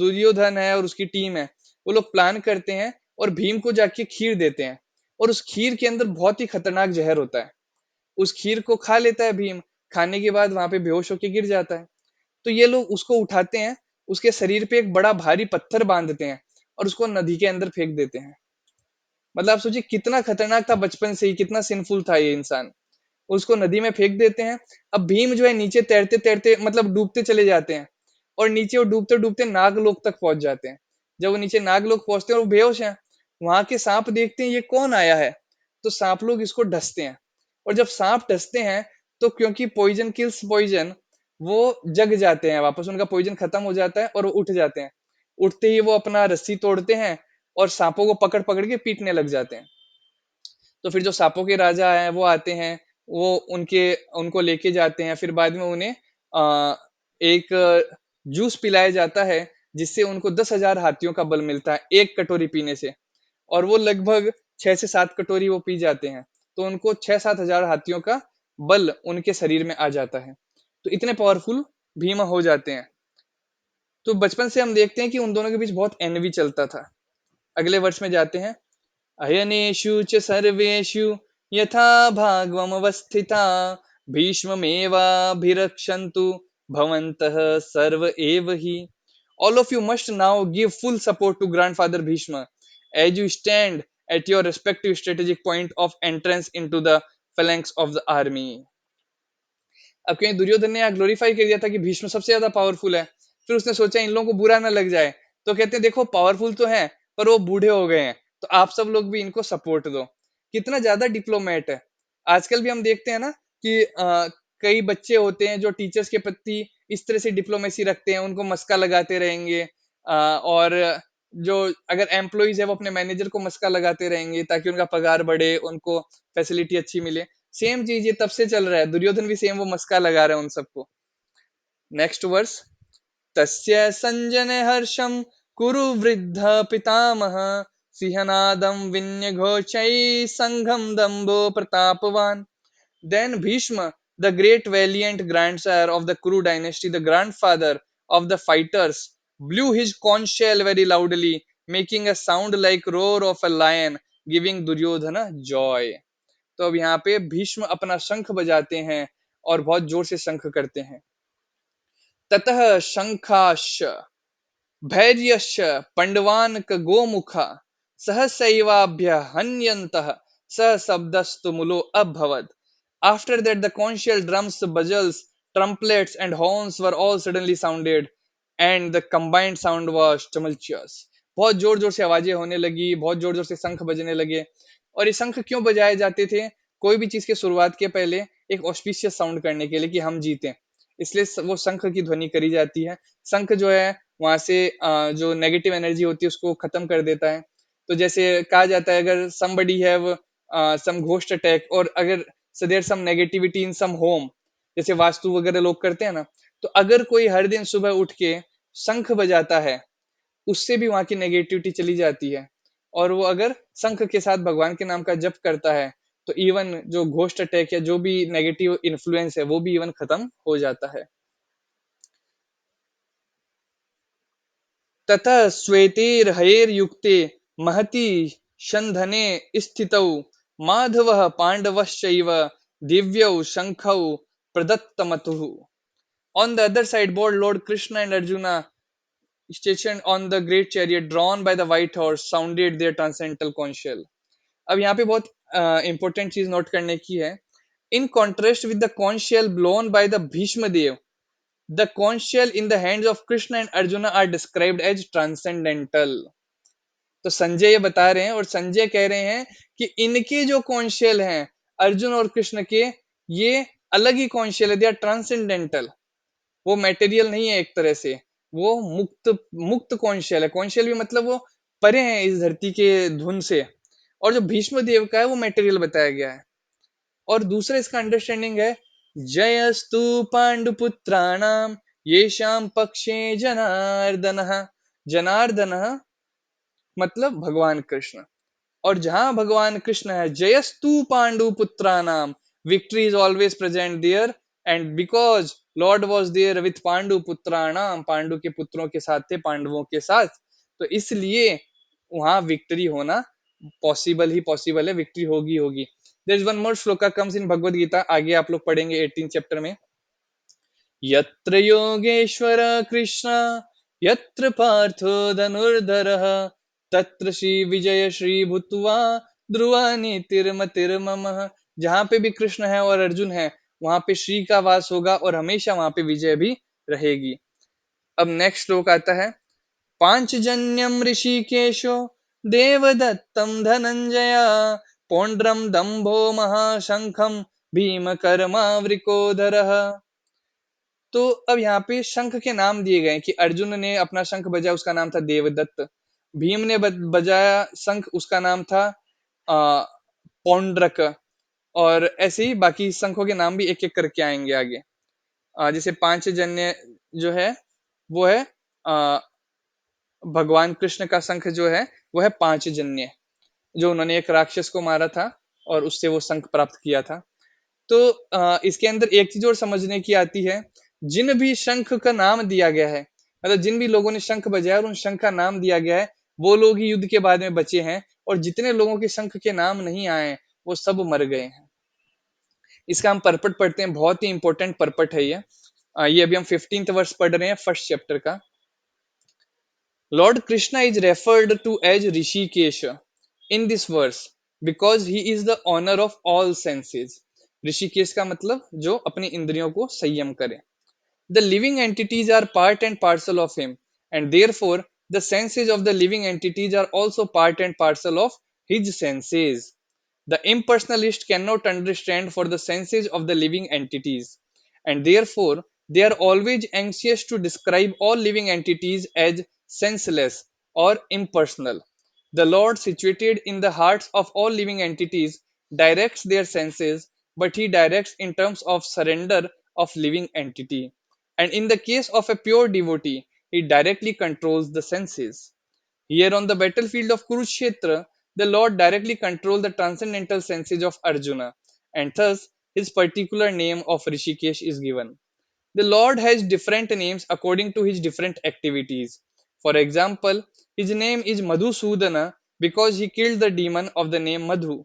दुर्योधन है और उसकी टीम है वो लोग प्लान करते हैं और भीम को जाके खीर देते हैं. और उस खीर के अंदर बहुत ही खतरनाक जहर होता है. उस खीर को खा लेता है भीम. खाने के बाद वहां पे बेहोश होके गिर जाता है. तो ये लोग उसको उठाते हैं, उसके शरीर पे एक बड़ा भारी पत्थर बांधते हैं और उसको नदी के अंदर फेंक देते हैं. मतलब आप सोचिए कितना खतरनाक था, बचपन से ही कितना सिंफुल था ये इंसान. उसको नदी में फेंक देते हैं. अब भीम जो है नीचे तैरते तैरते मतलब डूबते चले जाते हैं और नीचे वो डूबते डूबते नागलोक तक पहुंच जाते हैं. जब वो नीचे नागलोक पहुंचते हैं और वो बेहोश हैं, वहां के सांप देखते हैं ये कौन आया है. तो सांप लोग इसको डसते हैं. और जब सांप डसते हैं तो क्योंकि पॉइजन किल्स पॉइजन, वो जग जाते हैं वापस, उनका पॉइजन खत्म हो जाता है और वो उठ जाते हैं. उठते ही वो अपना रस्सी तोड़ते हैं और सांपों को पकड़ पकड़ के पीटने लग जाते हैं. तो फिर जो सांपों के राजा हैं वो आते हैं, वो उनको लेके जाते हैं. फिर बाद में उन्हें एक जूस पिलाया जाता है जिससे उनको 10,000 हाथियों का बल मिलता है एक कटोरी पीने से. और वो लगभग 6 से 7 कटोरी वो पी जाते हैं. तो उनको 6-7 हजार हाथियों का बल उनके शरीर में आ जाता है. तो इतने पावरफुल भीमा हो जाते हैं. तो बचपन से हम देखते हैं कि उन दोनों के बीच बहुत एनवी चलता था. अगले वर्ष में जाते हैं. अयनेषु च सर्वेषु यथा भागवमवस्थिता भीष्ममेवाभिरक्षन्तु भवन्तः सर्व एव हि. All of you must now give full support to grandfather Bhishma as you stand at your respective strategic point of entrance into the phalanx of the army. अब क्योंकि दुर्योधन ने यहाँ ग्लोरीफाई कर दिया था कि भीष्म सबसे ज्यादा पावरफुल है, फिर उसने सोचा इन लोगों को बुरा ना लग जाए, तो कहते हैं देखो पावरफुल तो है पर वो बूढ़े हो गए हैं, तो आप सब लोग भी इनको सपोर्ट दो. कितना ज्यादा डिप्लोमेट है. आजकल भी हम देखते हैं ना कि कई बच्चे होते हैं जो टीचर्स के प्रति इस तरह से डिप्लोमेसी रखते हैं, उनको मस्का लगाते रहेंगे और जो अगर एम्प्लॉइज है वो अपने मैनेजर को मस्का लगाते रहेंगे ताकि उनका पगार बढ़े, उनको फैसिलिटी अच्छी मिले। सेम चीज ये तब से चल रहा है, दुर्योधन भी सेम वो मस्का लगा रहा है उन सबको। नेक्स्ट वर्स, तस्य संजने हर्षम कुरु वृद्ध पितामह सिंहनादम विन्यघोषै संघम दंभो प्रतापवान। Then Bhishma, the great valiant grandsire of the Kuru dynasty, the grandfather of the fighters, blew his conch shell very loudly, making a sound like roar of a lion, giving Duryodhana joy. तो अब यहाँ पे भीष्म अपना शंख बजाते हैं और बहुत जोर से शंख करते हैं। ततः शंखाश भैर्यश्च पंडवानक गोमुखा सहसैवाभ्य हन्यन्तः स शब्दस्तु मुलो अभवत्. After that, the conchial drums, bugles, trumpets, and horns were all suddenly sounded, and the combined sound was tumultuous. बहुत जोर जोर से आवाजें होने लगी, बहुत जोर जोर से शंख बजने लगे। और ये शंख क्यों बजाए जाते थे? कोई भी चीज के शुरुआत के पहले एक ऑस्पिशियस साउंड करने के लिए कि हम जीते, इसलिए वो शंख की ध्वनि करी जाती है। शंख जो है वहां से जो नेगेटिव एनर्जी होती है उसको खत्म कर देता है। तो जैसे कहा जाता है अगर somebody have some ghost attack और अगर so there's some negativity in some home, जैसे वास्तु वगैरह लोग करते हैं ना, तो अगर कोई हर दिन सुबह उठ के शंख बजाता है, उससे भी वहां की नेगेटिविटी चली जाती है। और वो अगर शंख के साथ भगवान के नाम का जप करता है, तो इवन जो घोस्ट अटैक या जो भी नेगेटिव इन्फ्लुएंस है वो भी इवन खत्म हो जाता है। ततः श्वेतैर्हयैर्युक्ते महति शन्धने स्थितौ माधवः पाण्डवश्चैव दिव्यौ शङ्खौ प्रदत्तमतुः। On the other side, both Lord Krishna and Arjuna, stationed on the great chariot drawn by the white horse, sounded their transcendental conch shell. अब यहाँ पे बहुत इंपॉर्टेंट चीज नोट करने की है। In contrast with the conch shell blown by the Bhishma Dev, the conch shell in the hands of Krishna and Arjuna are described as transcendental. तो संजय ये बता रहे हैं और संजय कह रहे हैं कि इनके जो कॉन्शियल हैं अर्जुन और कृष्ण के, ये अलग ही कॉन्शियल है, दे आर ट्रांसेंडेंटल। वो मेटेरियल नहीं है एक तरह से, वो मुक्त मुक्त कॉन्शियल है। कॉन्शियल भी मतलब वो परे हैं इस धरती के धुन से। और जो भीष्म देव का है वो मेटेरियल बताया गया है। और दूसरा इसका अंडरस्टैंडिंग है, जयस्तु पांडुपुत्राणाम येषाम पक्षे जनार्दन। जनार्दन मतलब भगवान कृष्ण। और जहां भगवान कृष्ण है, जयस्तु पांडु पुत्रा नाम, victory is always present there. And because lord was there with Pandu पुत्राणाम, पांडु के पुत्रों के साथ थे, पांडवों के साथ, तो इसलिए वहां विक्ट्री होना पॉसिबल ही पॉसिबल है, विक्ट्री होगी होगी। There is one more shloka comes in Bhagavad Gita, आगे आप लोग पढ़ेंगे 18 चैप्टर में। यत्र योगेश्वर कृष्ण यत्र पार्थो धनुर्धरः तत्र श्री विजय श्री भूत्वा ध्रुव नीतिर्मतिर्मम। जहां पे भी कृष्ण है और अर्जुन है, वहां पे श्री का वास होगा और हमेशा वहां पे विजय भी रहेगी। अब नेक्स्ट श्लोक आता है, पांचजन्यम ऋषिकेशो देवदत्तम धनंजय पौंड्रम दंभो महाशंखम भीम कर्मावृकोधरः। तो अब यहाँ पे शंख के नाम दिए गए कि अर्जुन ने अपना शंख बजाया, उसका नाम था देवदत्त। भीम ने बजाया शंख, उसका नाम था पौंड्रक। और ऐसे ही बाकी शंखों के नाम भी एक एक करके आएंगे आगे। जैसे पांचजन्य जो है वो है अ, भगवान कृष्ण का शंख जो है वो है पांचजन्य, जो उन्होंने एक राक्षस को मारा था और उससे वो शंख प्राप्त किया था। तो इसके अंदर एक चीज और समझने की आती है, जिन भी शंख का नाम दिया गया है, मतलब जिन भी लोगों ने शंख बजाया और उन शंख का नाम दिया गया है, वो लोग ही युद्ध के बाद में बचे हैं। और जितने लोगों के शंख के नाम नहीं आए वो सब मर गए हैं। इसका हम परपट पढ़ते हैं, बहुत ही इंपॉर्टेंट परपट है ये। ये अभी हम 15th वर्ष पढ़ रहे हैं फर्स्ट चैप्टर का। Lord Krishna is referred to as Rishikesha in this verse because he is the owner of all senses. Rishikesh का मतलब जो अपनी इंद्रियों को संयम करे। The living entities are part and parcel of him, and therefore the senses of the living entities are also part and parcel of his senses. The impersonalist cannot understand for the senses of the living entities, and therefore they are always anxious to describe all living entities as senseless, or impersonal. The Lord, situated in the hearts of all living entities, directs their senses, but He directs in terms of surrender of living entity. And in the case of a pure devotee, He directly controls the senses. Here on the battlefield of Kurukshetra, the Lord directly controlled the transcendental senses of Arjuna, and thus his particular name of Rishikesh is given. The Lord has different names according to his different activities. For example, his name is Madhusudana because he killed the demon of the name Madhu.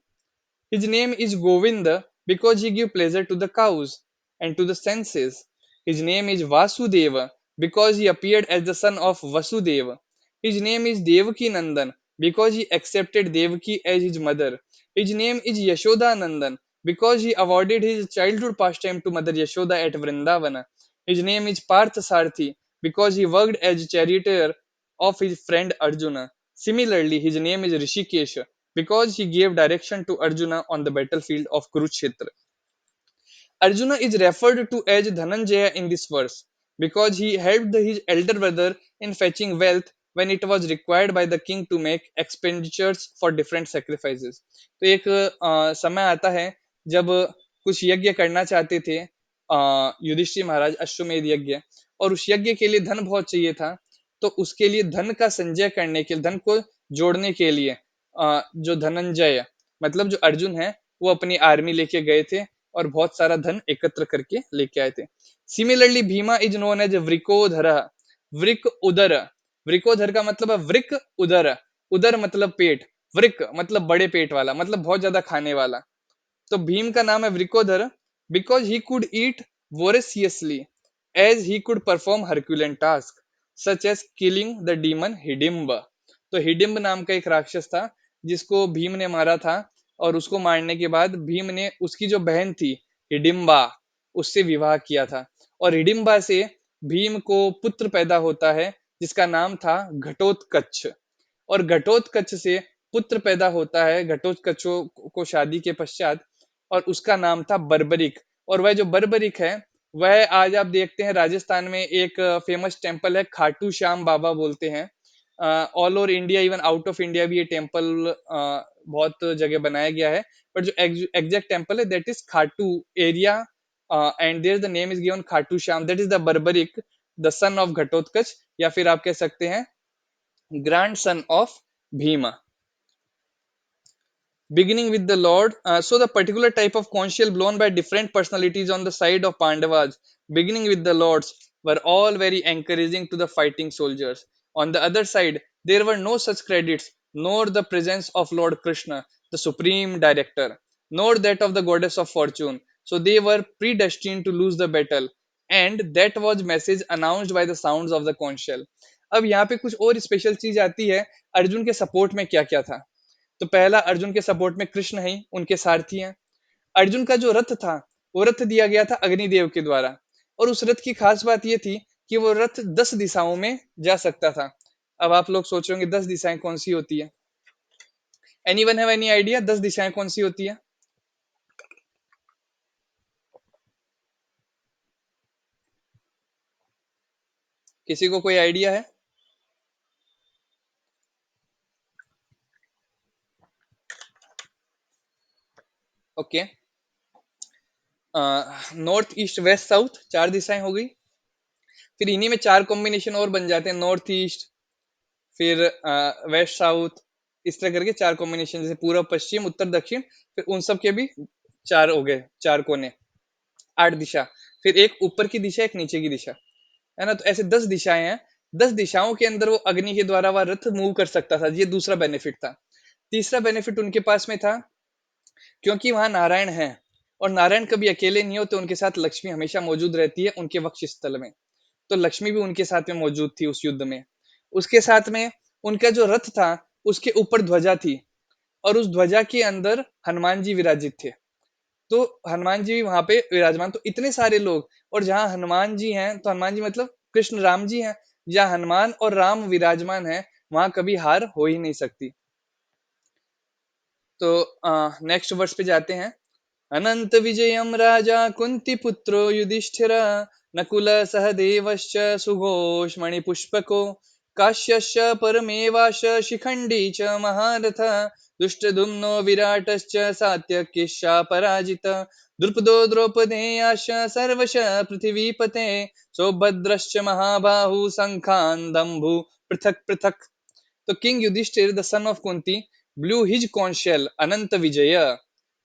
His name is Govinda because he gives pleasure to the cows and to the senses. His name is Vasudeva because he appeared as the son of Vasudeva. His name is Devaki Nandan because he accepted Devaki as his mother. His name is Yashoda Nandan because he awarded his childhood pastime to Mother Yashoda at Vrindavana. His name is Partha Sarthi because he worked as charioteer of his friend Arjuna. Similarly, his name is Rishikesh because he gave direction to Arjuna on the battlefield of Kurukshetra. Arjuna is referred to as Dhananjaya in this verse because he helped his elder brother in fetching wealth when it was required by the king to make expenditures for different sacrifices. तो एक समय आता है जब कुछ यज्ञ करना चाहते थे युधिष्ठिर महाराज अश्वमेध यज्ञ और उस यज्ञ के लिए धन बहुत चाहिए था तो उसके लिए धन का संचय करने के लिए धन को जोड़ने के लिए जो धनंजय मतलब जो अर्जुन है वो अपनी आर्मी लेके गए थे और बहुत सारा धन एकत्र करके लेके आए थे similarly Bhima is known as Vrikodara वृक उदर वृकोधर का मतलब है वृक उदर उदर मतलब पेट वृक मतलब बड़े पेट वाला मतलब बहुत ज्यादा खाने वाला तो भीम का नाम है Vrikodara because he could eat voraciously as he could perform Herculean task such as killing the demon Hidimba. तो हिडिम्ब नाम का एक राक्षस था जिसको भीम ने मारा था और उसको मारने के बाद भीम ने उसकी जो बहन थी हिडिम्बा उससे विवाह किया था और हिडिम्बा से भीम को पुत्र पैदा होता है जिसका नाम था घटोत्कच और घटोत्कच से पुत्र पैदा होता है घटोत्कचों को शादी के पश्चात और उसका नाम था बर्बरिक और वह जो बर्बरिक है वह आज आप देखते हैं राजस्थान में एक फेमस टेम्पल है खाटू श्याम बाबा बोलते हैं all over India even out of India भी ये टेम्पल बहुत जगह बनाया गया है बट जो एग्जैक्ट टेम्पल है that is Khatu area and there the name is given Khatu Shyam that is the Barbarik the son of Ghatotkach या फिर आप कह सकते हैं grandson of Bhima beginning with the Lord. So the particular type of conch shell blown by different personalities on the side of Pandavas, beginning with the Lords, were all very encouraging to the fighting soldiers. On the other side, there were no such credits, nor the presence of Lord Krishna, the supreme director, nor that of the goddess of fortune. So they were predestined to lose the battle. And that was message announced by the sounds of the conch shell. अब यहाँ पे कुछ और special चीज आती है अर्जुन के support में क्या क्या था तो पहला अर्जुन के सपोर्ट में कृष्ण है उनके सारथी हैं अर्जुन का जो रथ था वो रथ दिया गया था अग्निदेव के द्वारा और उस रथ की खास बात ये थी कि वो रथ 10 दिशाओं में जा सकता था अब आप लोग सोच रहे होंगे 10 दिशाएं कौन सी होती है any one have any idea 10 दिशाएं कौन सी होती है किसी को कोई आइडिया है okay north east west south चार दिशाएं हो गई फिर इन्हीं में चार कॉम्बिनेशन और बन जाते हैं नॉर्थ ईस्ट फिर वेस्ट साउथ इस तरह करके चार कॉम्बिनेशन जैसे पूर्व पश्चिम उत्तर दक्षिण फिर उन सब के भी चार हो गए चार कोने आठ दिशा फिर एक ऊपर की दिशा एक नीचे की दिशा है ना तो ऐसे 10 दिशाएं हैं 10 दिशाओं के अंदर वो अग्नि के द्वारा वह रथ मूव कर सकता था ये दूसरा बेनिफिट था तीसरा बेनिफिट उनके पास में था क्योंकि वहां नारायण है और नारायण कभी अकेले नहीं होते उनके साथ लक्ष्मी हमेशा मौजूद रहती है उनके वक्ष स्थल में तो लक्ष्मी भी उनके साथ में मौजूद थी उस युद्ध में उसके साथ में उनका जो रथ था उसके ऊपर ध्वजा थी और उस ध्वजा के अंदर हनुमान जी विराजित थे तो हनुमान जी भी वहां पे विराजमान तो इतने सारे लोग और जहां हनुमान जी हैं तो हनुमान जी मतलब कृष्ण राम जी हैं जहां हनुमान और राम विराजमान है वहां कभी हार हो ही नहीं सकती तो नेक्स्ट वर्स पे जाते हैं अनंत विजयम राजा कुंती पुत्रो युधिष्ठिर नकुल सहदेवश्च सुघोष मणिपुष्पको काश्यश्च परमेवाश शिखण्डी च महारथ दुष्टदुम्नो विराटश्च सात्यकिश्च पराजित द्रुपदो द्रौपदेयाश सर्वश पृथिवीपते सौभद्रश्च महाबाहु शंखान दम्भु पृथक पृथक। तो king Yudhishthira the son of Kunti blew his conch shell Anantavijaya,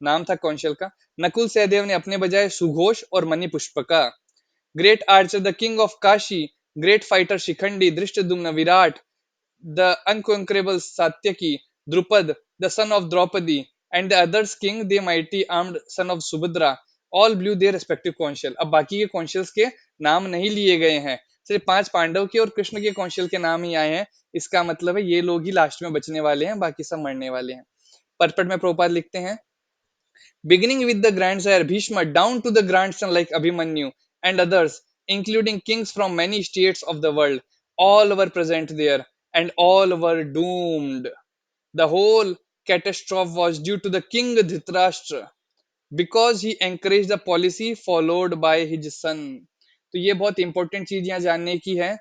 नाम था कॉन्शेल का। नकुल सहदेव ने अपने बजाय सुघोष और मणि पुष्प का। Great Archer the king of Kashi, great fighter Shikhandi Dhrishtadyumna Virat, the unconquerable Satyaki, Drupad, the son of Draupadi, and the others king, the mighty armed son of Subhadra, all blew their respective conch shell। अब बाकी के conch shells के नाम नहीं लिए गए हैं, सिर्फ 5 पांडव के और कृष्ण के conch shell के नाम ही आए हैं। इसका मतलब है ये लोग ही लास्ट में बचने वाले हैं, बाकी सब मरने वाले हैं। परपट में प्रभुपाद लिखते हैं, beginning with the grandsire Bhishma down to the grandson like Abhimanyu and others, including kings from many states of the world, all were present there and all were doomed. The whole catastrophe was due to the king Dhritarashtra because he encouraged the policy followed by his son। तो ये बहुत important चीज यहाँ जानने की है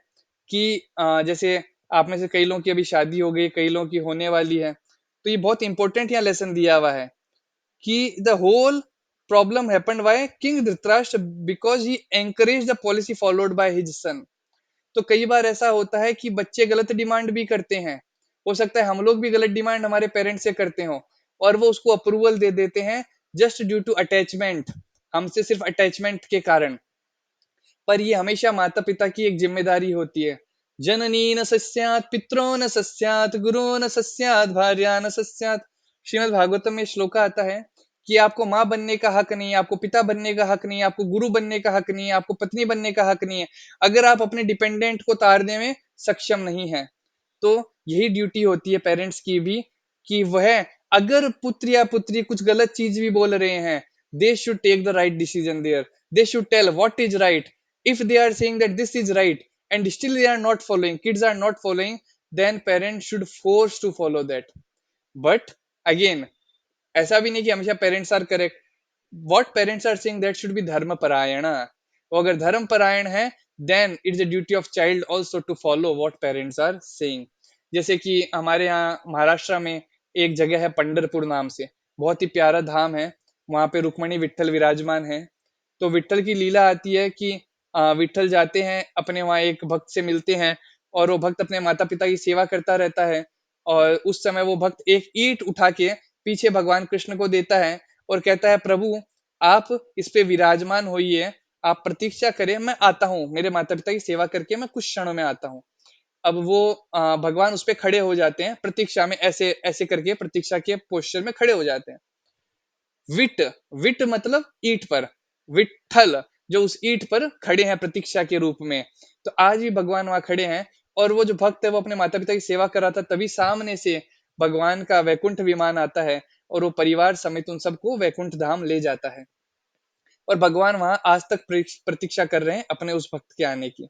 कि जैसे आप में से कई लोगों की अभी शादी हो गई, कई लोगों की होने वाली है, तो ये बहुत इंपॉर्टेंट यहाँ लेसन दिया हुआ है कि the whole problem happened by King Dhritarashtra because he encouraged the policy followed by his son। तो कई बार ऐसा होता है कि बच्चे गलत डिमांड भी करते हैं, हो सकता है हम लोग भी गलत डिमांड हमारे पेरेंट्स से करते हो और वो उसको अप्रूवल दे देते हैं जस्ट ड्यू टू अटैचमेंट, हमसे सिर्फ अटैचमेंट के कारण। पर ये हमेशा माता पिता की एक जिम्मेदारी होती है। जननी न सस्यात पित्रो न सस्यात गुरु न सस्यात भार्या न सस्यात। श्रीमद् भागवतम में श्लोक आता है कि आपको माँ बनने का हक नहीं है, आपको पिता बनने का हक नहीं है, आपको गुरु बनने का हक नहीं है, आपको पत्नी बनने का हक नहीं है, अगर आप अपने डिपेंडेंट को तारने में सक्षम नहीं है। तो यही ड्यूटी होती है पेरेंट्स की भी कि वह अगर पुत्र या पुत्री कुछ गलत चीज भी बोल रहे हैं, they should take the right decision there, they should tell what is right. if they are saying that this is right and still they are not following, kids are not following, then parents should force to follow that। but again ऐसा भी नहीं कि हमेशा parents are correct. What parents are saying that should be धर्म परायण। वो अगर धर्म परायण है then it's the duty of child also to follow what parents are saying. जैसे कि हमारे यहाँ महाराष्ट्र में एक जगह है पंढरपुर नाम से, बहुत ही प्यारा धाम है, वहां पे रुक्मणी विट्ठल विराजमान है। तो विट्ठल की लीला आती है कि विट्ठल जाते हैं अपने वहां एक भक्त से मिलते हैं और वो भक्त अपने माता पिता की सेवा करता रहता है और उस समय वो भक्त एक ईंट उठा के पीछे भगवान कृष्ण को देता है और कहता है प्रभु आप इस पे विराजमान होइए, आप प्रतीक्षा करें, मैं आता हूँ, मेरे माता पिता की सेवा करके मैं कुछ क्षणों में आता हूँ। अब वो भगवान उस पे खड़े हो जाते हैं प्रतीक्षा में, ऐसे ऐसे करके प्रतीक्षा के पोस्चर में खड़े हो जाते हैं। विट, विट मतलब ईंट पर, विट्ठल जो उस ईंट पर खड़े हैं प्रतीक्षा के रूप में। तो आज भी भगवान वहां खड़े हैं और वो जो भक्त है वो अपने माता पिता की सेवा कर रहा था, तभी सामने से भगवान का वैकुंठ विमान आता है और वो परिवार समेत उन सबको वैकुंठ धाम ले जाता है। और भगवान वहां आज तक प्रतीक्षा कर रहे हैं अपने उस भक्त के आने की।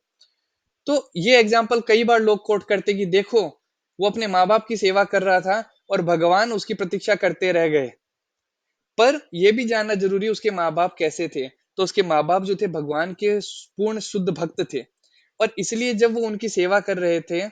तो ये एग्जाम्पल कई बार लोग कोट करते कि देखो वो अपने माँ बाप की सेवा कर रहा था और भगवान उसकी प्रतीक्षा करते रह गए। पर यह भी जानना जरूरी है उसके माँ बाप कैसे थे। तो उसके माँ बाप जो थे भगवान के पूर्ण शुद्ध भक्त थे और इसलिए जब वो उनकी सेवा कर रहे थे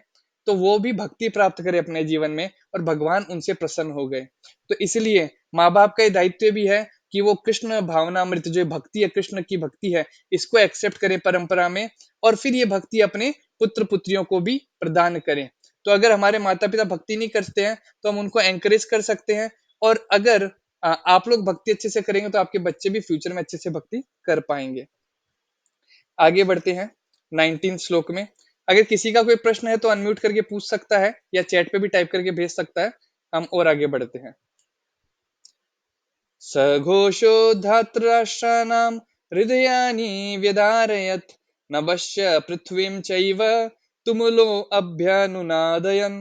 तो वो भी भक्ति प्राप्त करे अपने जीवन में और भगवान उनसे प्रसन्न हो गए। तो इसलिए माँ बाप का ये दायित्व भी है कि वो कृष्ण भावनामृत जो भक्ति है, कृष्ण की भक्ति है, इसको एक्सेप्ट करें परंपरा में और फिर ये भक्ति अपने पुत्र पुत्रियों को भी प्रदान करें। तो अगर हमारे माता पिता भक्ति नहीं करते हैं तो हम उनको एंकरेज कर सकते हैं और अगर आप लोग भक्ति अच्छे से करेंगे तो आपके बच्चे भी फ्यूचर में अच्छे से भक्ति कर पाएंगे। आगे बढ़ते हैं 19 श्लोक में। अगर किसी का कोई प्रश्न है तो अनम्यूट करके पूछ सकता है या चैट पे भी टाइप करके भेज सकता है। हम और आगे बढ़ते हैं। सघोषो धातराष्ट्राणां हृदयानि व्यधारयत् नभश्च पृथ्वीं चैव तुमुलो अभ्यनुनादयन्।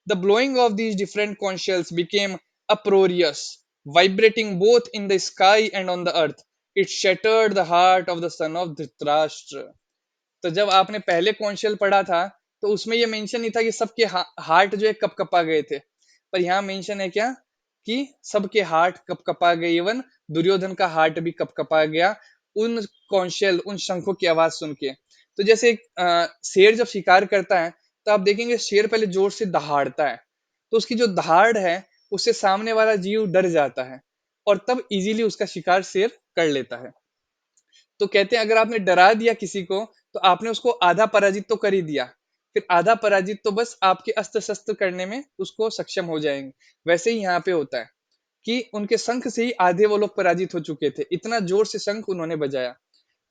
The blowing of these different conch shells became uproarious, vibrating both in the sky and on the earth. It shattered the heart of the son of Dhritarashtra। तो जब आपने पहले कॉन्शियल पढ़ा था तो उसमें ये मेंशन नहीं था कि सबके हार्ट जो है कप कपा गए थे, पर यहाँ मेंशन है क्या कि सबके हार्ट कप कपा गए, इवन दुर्योधन का हार्ट भी कप कपा गया उन कॉन्शियल उन शंखों की आवाज सुन के। तो जैसे शेर जब शिकार करता है तो आप देखेंगे शेर पहले जोर से दहाड़ता है, तो उसकी जो दहाड़ है उससे सामने वाला जीव डर जाता है और तब इजीली उसका शिकार शेर कर लेता है। तो कहते हैं अगर आपने डरा दिया किसी को तो आपने उसको आधा पराजित तो कर ही दिया, फिर आधा पराजित तो बस आपके अस्त्र शस्त्र करने में उसको सक्षम हो जाएंगे। वैसे ही यहाँ पे होता है कि उनके शंख से ही आधे वो लोग पराजित हो चुके थे, इतना जोर से शंख उन्होंने बजाया।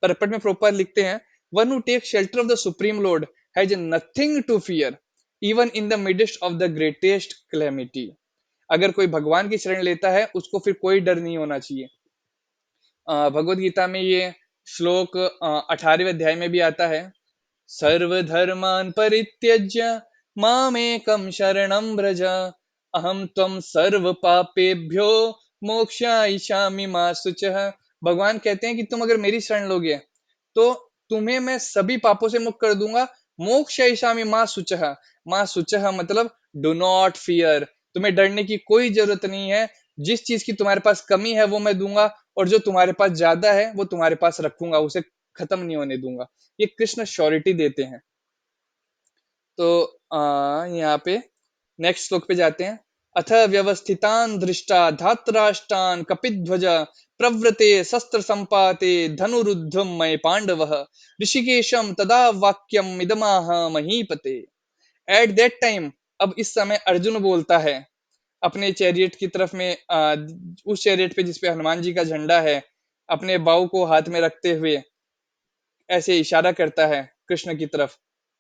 परपट में प्रोपर लिखते हैं, one who take shelter of the supreme lord has nothing to fear even in the midst of the greatest calamity. अगर कोई भगवान की शरण लेता है उसको फिर कोई डर नहीं होना चाहिए। भगवत गीता में ये श्लोक 18वें अध्याय में भी आता है, सर्वधर्मान् परित्यज्य मामेकं शरणं व्रज अहम त्वं सर्व पापेभ्यो मोक्षयिष्यामि मा शुचः। भगवान कहते हैं कि तुम अगर मेरी शरण लोगे तो तुम्हें मैं सभी पापों से मुक्त कर दूंगा। मोक्षयिष्यामि मा शुचः, मा शुचः मतलब डू नॉट फियर, तुम्हें डरने की कोई जरूरत नहीं है। जिस चीज की तुम्हारे पास कमी है वो मैं दूंगा, और जो तुम्हारे पास ज्यादा है वो तुम्हारे पास रखूंगा, उसे खत्म नहीं होने दूंगा। ये कृष्ण श्योरिटी देते हैं। तो यहाँ पे नेक्स्ट श्लोक पे जाते हैं। अथ व्यवस्थितान दृष्टा धातराष्ट्रान कपिध्वज प्रवृते शस्त्र संपाते धनुरुद्धम मय पांडव ऋषिकेशम तदा वाक्यम इदमाह महीपते। एट दैट टाइम, अब इस समय अर्जुन बोलता है अपने चैरियट की तरफ में, उस चैरियट पे जिसपे हनुमान जी का झंडा है, अपने बाऊ को हाथ में रखते हुए ऐसे इशारा करता है कृष्ण की तरफ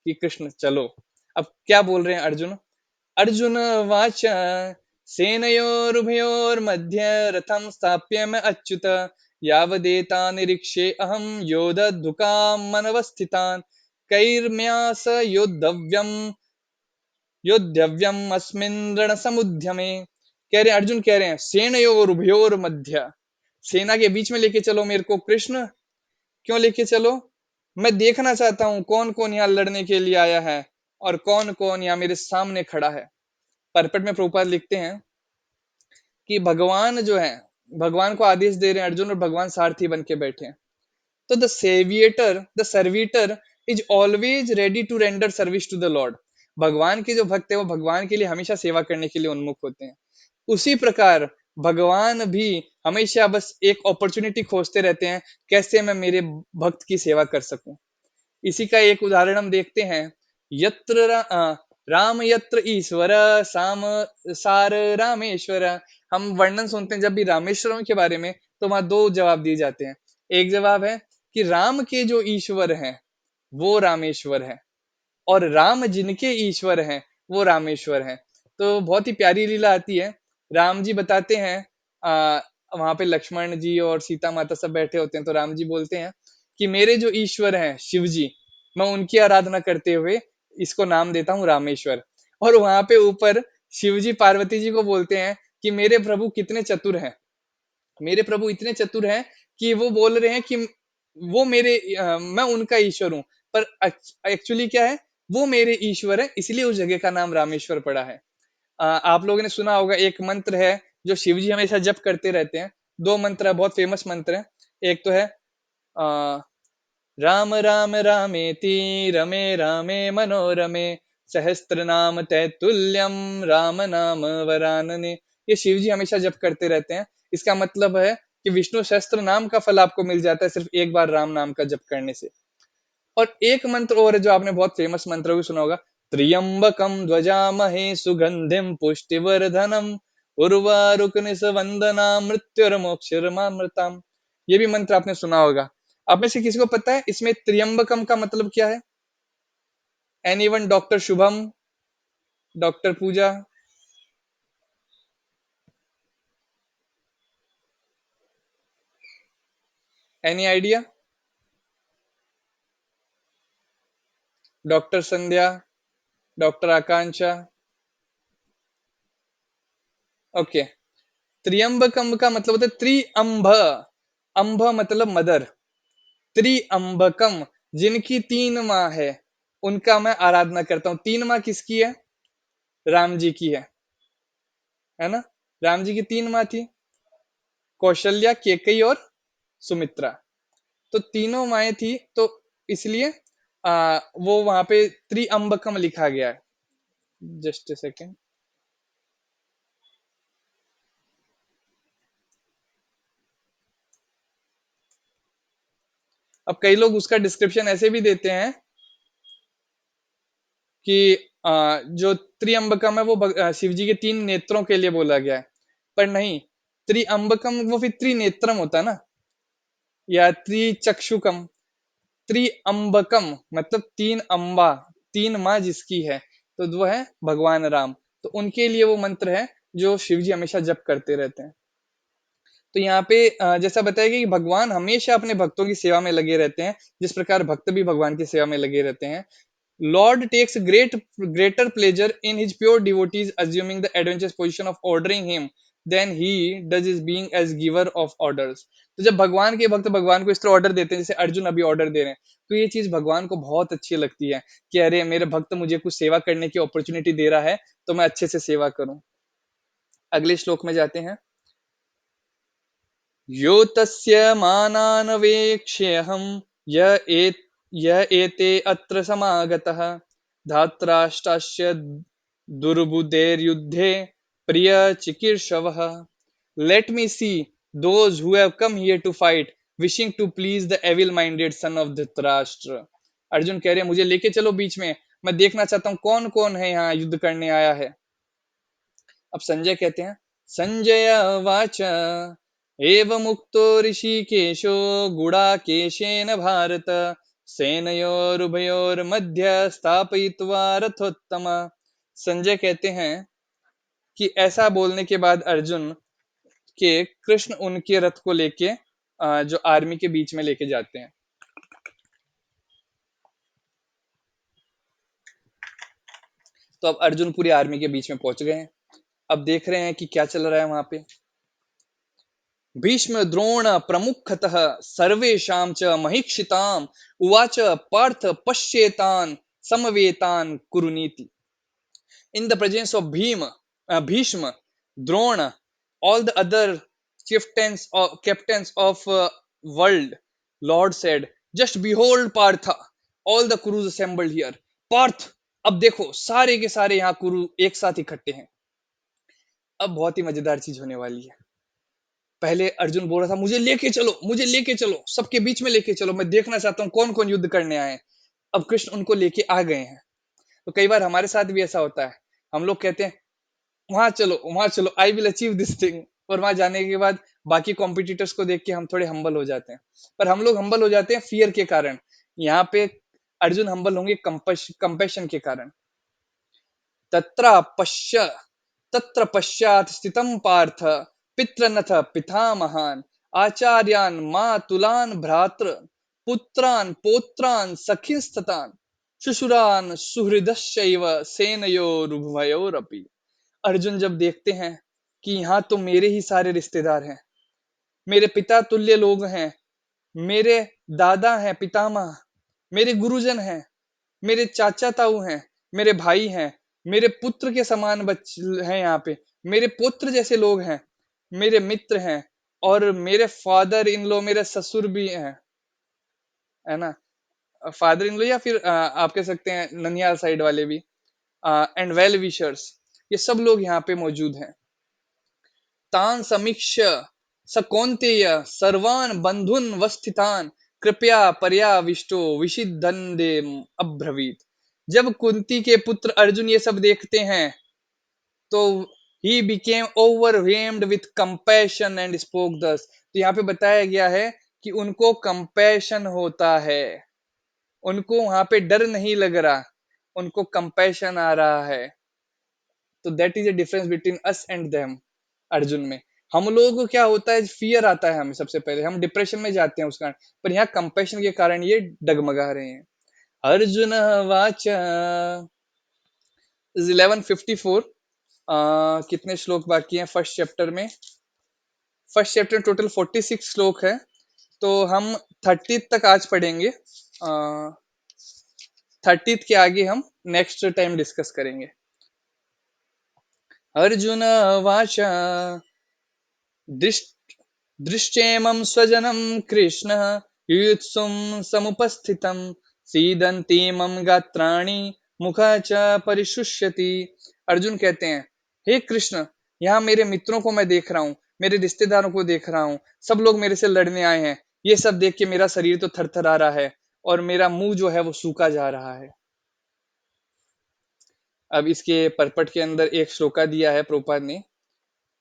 कि कृष्ण चलो। अब क्या बोल रहे हैं अर्जुन? अर्जुन वाच सेनयोरुभयोर्मध्ये रथम स्थाप्य मैं अच्युत यावदेता निरीक्षे अहम योधधुकाम मनवस्थितान कैर्म्या स योद्धव्यम योद्धव्यम अस्मिन् रणसमुद्यमे। कह रहे हैं, अर्जुन कह रहे हैं सेनयोर उभयोर मध्य, सेना के बीच में लेके चलो मेरे को कृष्ण। क्यों लेके चलो? मैं देखना चाहता हूँ कौन कौन यहाँ लड़ने के लिए आया है और कौन कौन यहाँ मेरे सामने खड़ा है। परपट में प्रभुपाद लिखते हैं कि भगवान जो है, भगवान को आदेश दे रहे हैं अर्जुन, और भगवान सारथी बन के बैठे हैं। तो the servitor is always ready to render service to the lord. भगवान के जो भक्त है वो भगवान के लिए हमेशा सेवा करने के लिए उन्मुख होते हैं। उसी प्रकार भगवान भी हमेशा बस एक अपॉर्चुनिटी खोजते रहते हैं, कैसे मैं मेरे भक्त की सेवा कर सकूं। इसी का एक उदाहरण हम देखते हैं, यत्र राम यत्र ईश्वर साम सार रामेश्वर। हम वर्णन सुनते हैं जब भी रामेश्वरम के बारे में, तो वहां दो जवाब दिए जाते हैं। एक जवाब है कि राम के जो ईश्वर हैं वो रामेश्वर है, और राम जिनके ईश्वर हैं वो रामेश्वर हैं। तो बहुत ही प्यारी लीला आती है। राम जी बताते हैं, आ, वहां पे लक्ष्मण जी और सीता माता सब बैठे होते हैं, तो राम जी बोलते हैं कि मेरे जो ईश्वर हैं शिव जी, मैं उनकी आराधना करते हुए इसको नाम देता हूँ रामेश्वर। और वहां पे ऊपर शिव जी पार्वती जी को बोलते हैं कि मेरे प्रभु कितने चतुर हैं, मेरे प्रभु इतने चतुर हैं कि वो बोल रहे हैं कि वो मेरे मैं उनका ईश्वर हूँ, पर एक्चुअली क्या है, वो मेरे ईश्वर है, इसलिए उस जगह का नाम रामेश्वर पड़ा है। आप लोगों ने सुना होगा एक मंत्र है जो शिव जी हमेशा जप करते रहते हैं। दो मंत्र है, बहुत फेमस मंत्र है। एक तो है आ, राम राम रामेति रमे रामे मनोरमे सहस्त्र नाम तैतुल्यम राम नाम वरानने। ये शिव जी हमेशा जप करते रहते हैं। इसका मतलब है कि विष्णु सहस्त्र नाम का फल आपको मिल जाता है सिर्फ एक बार राम नाम का जप करने से। और एक मंत्र और है जो आपने बहुत फेमस मंत्र भी सुना होगा, त्र्यंबकम ध्वजामहे सुगंधिम पुष्टिवर्धनम उर्वारुकनिषवंदना मृत्युर्मोक्षिरमामृतम। ये भी मंत्र आपने सुना होगा। आप में से किसी को पता है इसमें त्र्यंबकम का मतलब क्या है? एनीवन? डॉक्टर शुभम, डॉक्टर पूजा, एनी आइडिया? डॉक्टर संध्या, डॉक्टर आकांक्षा? ओके। त्र्यंबकम का मतलब होता है त्रिअंब। अंब मतलब मदर। त्रिअंबकम, जिनकी तीन माँ है उनका मैं आराधना करता हूँ। तीन माँ किसकी है? राम जी की है ना? राम जी की तीन माँ थी, कौशल्या, केकई और सुमित्रा। तो तीनों माएँ थी, तो इसलिए वो वहां पे त्रिअम्बकम लिखा गया है। Just a second. अब कई लोग उसका डिस्क्रिप्शन ऐसे भी देते हैं कि जो त्रिअम्बकम है वो शिव जी के 3 नेत्रों के लिए बोला गया है। पर नहीं, त्रिअम्बकम वो फिर त्रिनेत्रम होता है ना, या त्रिचक्षुकम। त्रिअम्बकम मतलब 3 अम्बा, 3 माँ जिसकी है, तो वो है भगवान राम। तो उनके लिए वो मंत्र है जो शिव जी हमेशा जप करते रहते हैं। तो यहाँ पे जैसा बताया गया कि भगवान हमेशा अपने भक्तों की सेवा में लगे रहते हैं, जिस प्रकार भक्त भी भगवान की सेवा में लगे रहते हैं। Lord takes greater pleasure in his pure devotees assuming the advantageous position of ordering him than he does his being as giver of orders। तो जब भगवान के भक्त भगवान को इस तरह ऑर्डर देते हैं जैसे अर्जुन अभी ऑर्डर दे रहे हैं, तो ये चीज भगवान को बहुत अच्छी लगती है कि अरे मेरे भक्त मुझे कुछ सेवा करने की अपॉर्चुनिटी दे रहा है, तो मैं अच्छे से सेवा करूं। अगले श्लोक में जाते हैं। यो तस्य मानानवेक्ष्यहं य एत य एते अत्र समागतः धात्राष्टास्य दुर्बुदेर्युद्धे प्रियचिकीर्षवः। Let me see those who have come here to fight, wishing to please the evil-minded son of Dhritarashtra। Arjun कह रहे हैं मुझे लेके चलो बीच में, मैं देखना चाहता हूँ कौन कौन है यहाँ युद्ध करने आया है। अब संजय कहते हैं, संजय वाच एव मुक्तो ऋषिकेशो गुडाकेशेन भारत सेनयोरुभयोर्मध्ये स्थापयित्वा रथोत्तम। संजय कहते हैं कि ऐसा बोलने के बाद अर्जुन के कृष्ण उनके रथ को लेके जो आर्मी के बीच में लेके जाते हैं। तो अब अर्जुन पूरी आर्मी के बीच में पहुंच गए हैं। अब देख रहे हैं कि क्या चल रहा है वहां पे। भीष्म द्रोण प्रमुखतः सर्वेषां च महीक्षिताम् उवाच Partha पश्येतान् समवेतान् कुरुनीति। In the presence of Bhishma, Drona, all the other chieftains or captains of world, Lord said, "Just behold Partha, all the Kurus assembled here." Partha, अब देखो सारे के सारे यहाँ कुरु एक साथ इकट्ठे हैं। अब बहुत ही मजेदार चीज होने वाली है। पहले अर्जुन बोल रहा था मुझे लेके चलो, मुझे लेके चलो, सबके बीच में लेके चलो, मैं देखना चाहता हूँ कौन कौन युद्ध करने आए हैं। अब कृष्ण उनको लेके आ गए हैं। तो कई बार हमारे साथ भी ऐसा होता है, हम लोग कहते हैं वहां चलो, वहां चलो, I will achieve this thing, और वहां जाने के बाद बाकी कॉम्पिटिटर्स को देख के हम थोड़े हम्बल हो जाते हैं। पर हम लोग हम्बल हो जाते हैं फियर के कारण। यहाँ पे अर्जुन हम्बल होंगे कंपेशन के कारण। तत्र पश्य तत्र पश्चात स्थितं पार्थ पितृनथ पितामहान् आचार्यान् मातुलान् भ्रातृ पुत्रान् पौत्रान् सखींस्ततान् शुशुरान् सुहृदश्चैव सेनयोरुभयोरपि। अर्जुन जब देखते हैं कि यहाँ तो मेरे ही सारे रिश्तेदार हैं, मेरे पिता तुल्य लोग हैं, मेरे दादा हैं, पितामह, मेरे गुरुजन हैं, मेरे चाचा ताऊ हैं, मेरे भाई हैं, मेरे पुत्र के समान बच्चे हैं यहाँ पे, मेरे पुत्र जैसे लोग हैं, मेरे मित्र हैं, और मेरे फादर इन लो, मेरे ससुर भी हैं, है ना, फादर इन लो, या फिर आप कह सकते हैं ननियाल साइड वाले भी, एंड वेल विशर्स, ये सब लोग यहाँ पे मौजूद हैं। तान समीक्ष्य स कौन्तेय सर्वान् बंधुन वस्थितान् कृपया पर्याविष्टो विषिदन्ते अब्रवीत। जब कुंती के पुत्र अर्जुन ये सब देखते हैं, तो he became overwhelmed with compassion and spoke thus। तो यहाँ पे बताया गया है कि उनको कंपैशन होता है, उनको वहां पे डर नहीं लग रहा, उनको कंपैशन आ रहा है। तो that is a difference between us and them. Arjun में हम लोगों को क्या होता है, फियर आता है हमें, सबसे पहले हम डिप्रेशन में जाते हैं उस कारण, पर यहाँ कंपैशन के कारण ये डगमगा रहे हैं। Arjun watch is 1154। कितने श्लोक बाकी हैं फर्स्ट चैप्टर में? फर्स्ट चैप्टर टोटल 46 श्लोक है, तो हम 30 तक आज पढ़ेंगे। 30 के आगे हम नेक्स्ट टाइम डिस्कस करेंगे। अर्जुन वाच दृष्टेमं स्वजनं कृष्ण युयुत्सुं समुपस्थितं सीदंती मम गात्राणि मुख च परिशुष्यति। अर्जुन कहते हैं, हे कृष्ण, यहाँ मेरे मित्रों को मैं देख रहा हूँ, मेरे रिश्तेदारों को देख रहा हूँ, सब लोग मेरे से लड़ने आए हैं। ये सब देख के मेरा शरीर तो थरथरा रहा है और मेरा मुंह जो है वो सूखा जा रहा है। अब इसके परपट के अंदर एक श्लोका दिया है प्रभुपाद ने,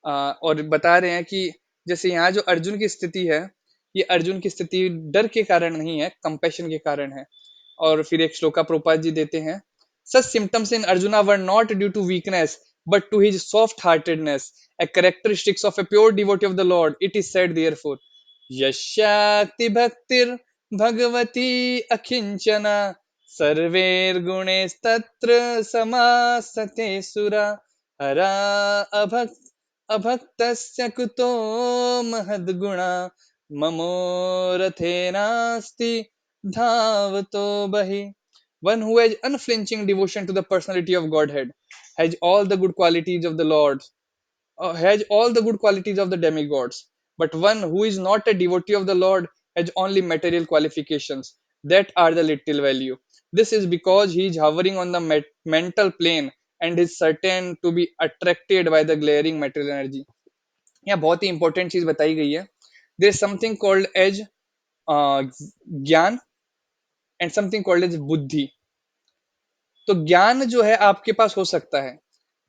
और बता रहे हैं कि जैसे यहाँ जो अर्जुन की स्थिति है, ये अर्जुन की स्थिति डर के कारण नहीं है, कंपैशन के कारण है। और फिर एक श्लोका प्रभुपाद जी देते हैं, such symptoms in Arjuna were not due to weakness but to his soft heartedness, a characteristics of a pure devotee of the Lord. It is said therefore, यस्याक्ति भक्तिर Bhagwati अकिंचना सर्वैर्गुणैस्तत्र समासते सुरा हरा अभक्त अभक्तस्य कुतो महद्गुणा ममोरथेनास्ति धावतो बहि. One who has unflinching devotion to the personality of Godhead has all the good qualities of the Lord, has all the good qualities of the demigods. But one who is not a devotee of the Lord has only material qualifications that are the little value. This is because he is hovering on the mental plane and is certain to be attracted by the glaring material energy. यहाँ बहुत ही important चीज बताई गई है. There is something called as ज्ञान and something called as बुद्धि. तो ज्ञान जो है आपके पास हो सकता है,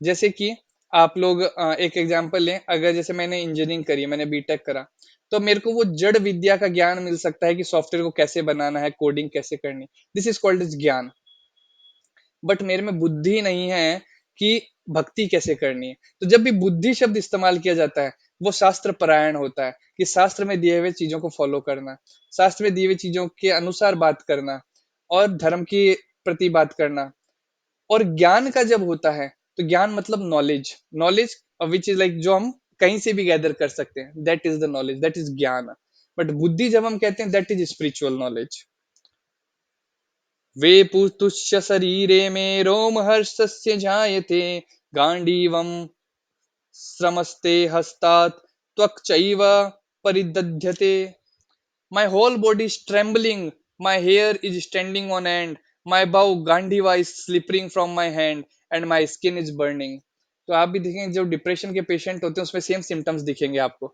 जैसे कि आप लोग एक एग्जांपल लें, अगर जैसे मैंने इंजीनियरिंग करी, मैंने बीटेक करा, तो मेरे को वो जड़ विद्या का ज्ञान मिल सकता है कि सॉफ्टवेयर को कैसे बनाना है, कोडिंग कैसे करनी. दिस इज कॉल्ड एज ज्ञान. बट मेरे में बुद्धि नहीं है कि भक्ति कैसे करनी है. तो जब भी बुद्धि शब्द इस्तेमाल किया जाता है, वो शास्त्र परायण होता है कि शास्त्र में दिए हुए चीजों को फॉलो करना, शास्त्र में दिए हुए चीजों के अनुसार बात करना और धर्म की प्रति बात करना. और ज्ञान का जब होता है, तो ज्ञान मतलब knowledge. Knowledge which is like जो हम कहीं से भी गैदर कर सकते हैं, that is the knowledge, that is ज्ञान. बट बुद्धि जब हम कहते हैं, दैट इज स्पिरिचुअल नॉलेज. वे पुतुश्च शरीरे मे रोमहर्षस्य जायते गांडीवम श्रमस्ते हस्तात् त्वक्चैव परिदध्यते. My whole body is trembling, my hair is standing on end, my bow Gandhiva is slipping from my hand and my skin is burning. तो आप भी देखेंगे, जो डिप्रेशन के पेशेंट होते हैं उसमें सेम सिम्टम्स दिखेंगे आपको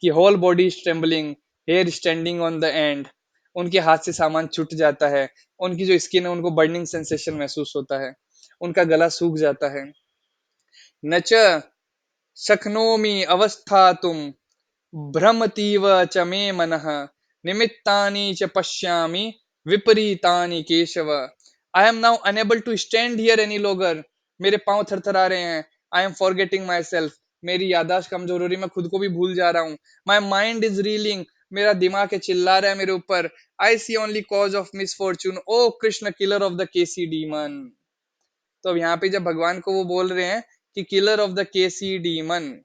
कि whole body is trembling, hair standing on the end, उनके हाथ से सामान छूट जाता है, उनकी जो स्किन है उनको बर्निंग सेंसेशन महसूस होता है, उनका गला सूख जाता है. न च शक्नोमि अवस्थातुम भ्रमतीव च मे मनः निमित्तानि च पश्यामि विपरीतानि Keshava. I am now unable to stand here any longer. मेरे पांव थरथरा रहे हैं. I am forgetting myself. मेरी यादाश्त कमजोर हो रही, मैं खुद को भी भूल जा रहा हूँ. My mind is reeling. मेरा दिमाग है चिल्ला रहा है मेरे ऊपर. I see only cause of misfortune, O Krishna killer of the Keshi demon. तो अब यहाँ पे जब भगवान को वो बोल रहे हैं कि killer of the Keshi demon,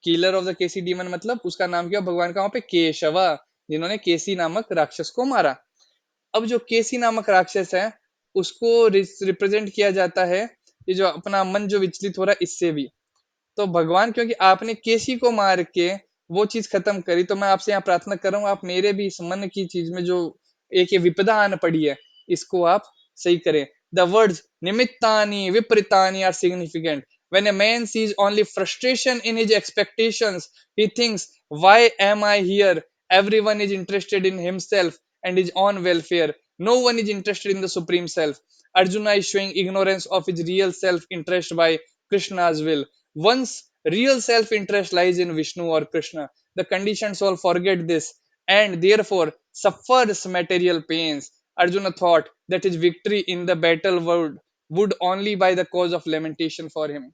killer of the Keshi demon मतलब उसका नाम क्या, भगवान का वहां पे केशवा, जिन्होंने केसी नामक राक्षस को मारा. अब जो केसी नामक राक्षस है, उसको रिप्रेजेंट किया जाता है, ये जो अपना मन जो विचलित हो रहा है इससे भी. तो भगवान, क्योंकि आपने केसी को मार के वो चीज खत्म करी, तो मैं आपसे यहाँ प्रार्थना कर रहा हूँ, आप मेरे भी इस मन की चीज में जो एक ये विपदा आन पड़ी है, इसको आप सही करें. द वर्ड्स निमित्तानि विपरीतानि are significant. When a man sees only frustration in his expectations, he thinks, why am I here? Everyone is interested in himself and his own welfare. No one is interested in the supreme self. Arjuna is showing ignorance of his real self interest by Krishna's will. Once real self interest lies in Vishnu or Krishna, the conditioned soul forget this and therefore suffers material pains. Arjuna thought that his victory in the battle would only by the cause of lamentation for him.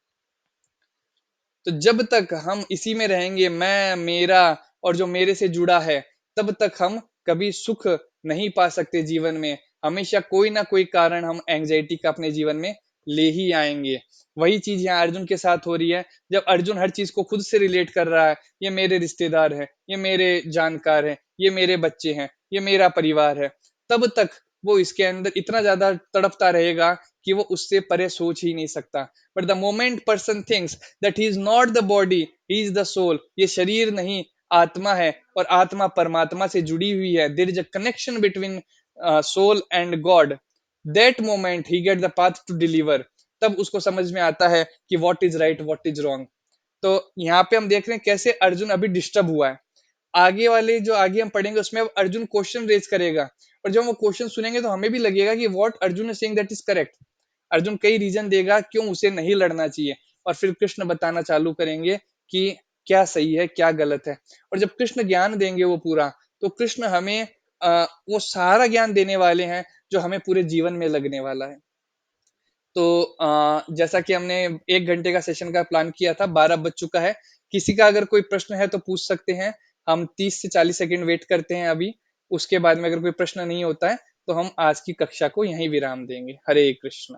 तो जब तक हम इसी में रहेंगे, मैं मेरा और जो मेरे से जुड़ा है, तब तक हम कभी सुख नहीं पा सकते जीवन में. हमेशा कोई ना कोई कारण हम एंजाइटी का अपने जीवन में ले ही आएंगे. वही चीज यहाँ अर्जुन के साथ हो रही है. जब अर्जुन हर चीज को खुद से रिलेट कर रहा है, ये मेरे रिश्तेदार है, ये मेरे जानकार है, ये मेरे बच्चे हैं, ये मेरा परिवार है, तब तक वो इसके अंदर इतना ज्यादा तड़पता रहेगा कि वो उससे परे सोच ही नहीं सकता. But the moment person thinks that he is not the body, he is the soul, ये शरीर नहीं आत्मा है और आत्मा परमात्मा से जुड़ी हुई है. There is a connection between soul and god, that moment he get the path to deliver. तब उसको समझ में आता है कि what is right what is wrong. तो यहाँ पे हम देख रहे हैं कैसे अर्जुन अभी डिस्टर्ब हुआ है। आगे वाले जो आगे हम पढ़ेंगे उसमें अब अर्जुन क्वेश्चन रेज करेगा, और जब वो क्वेश्चन सुनेंगे तो हमें भी लगेगा कि what Arjun is saying that is correct. Arjun कई रीजन देगा क्यों उसे नहीं लड़ना चाहिए, और फिर कृष्ण बताना चालू करेंगे कि क्या सही है क्या गलत है। और जब कृष्ण ज्ञान देंगे वो पूरा, तो कृष्ण हमें वो सारा ज्ञान देने वाले हैं जो हमें पूरे जीवन में लगने वाला है। तो जैसा कि हमने 1 घंटे का सेशन का प्लान किया था, 12 बज चुका है। किसी का अगर कोई प्रश्न है तो पूछ सकते हैं। हम 30 से 40 सेकंड वेट करते हैं अभी। उसके बाद में अगर कोई प्रश्न नहीं होता है तो हम आज की कक्षा को यहीं विराम देंगे। हरे कृष्ण।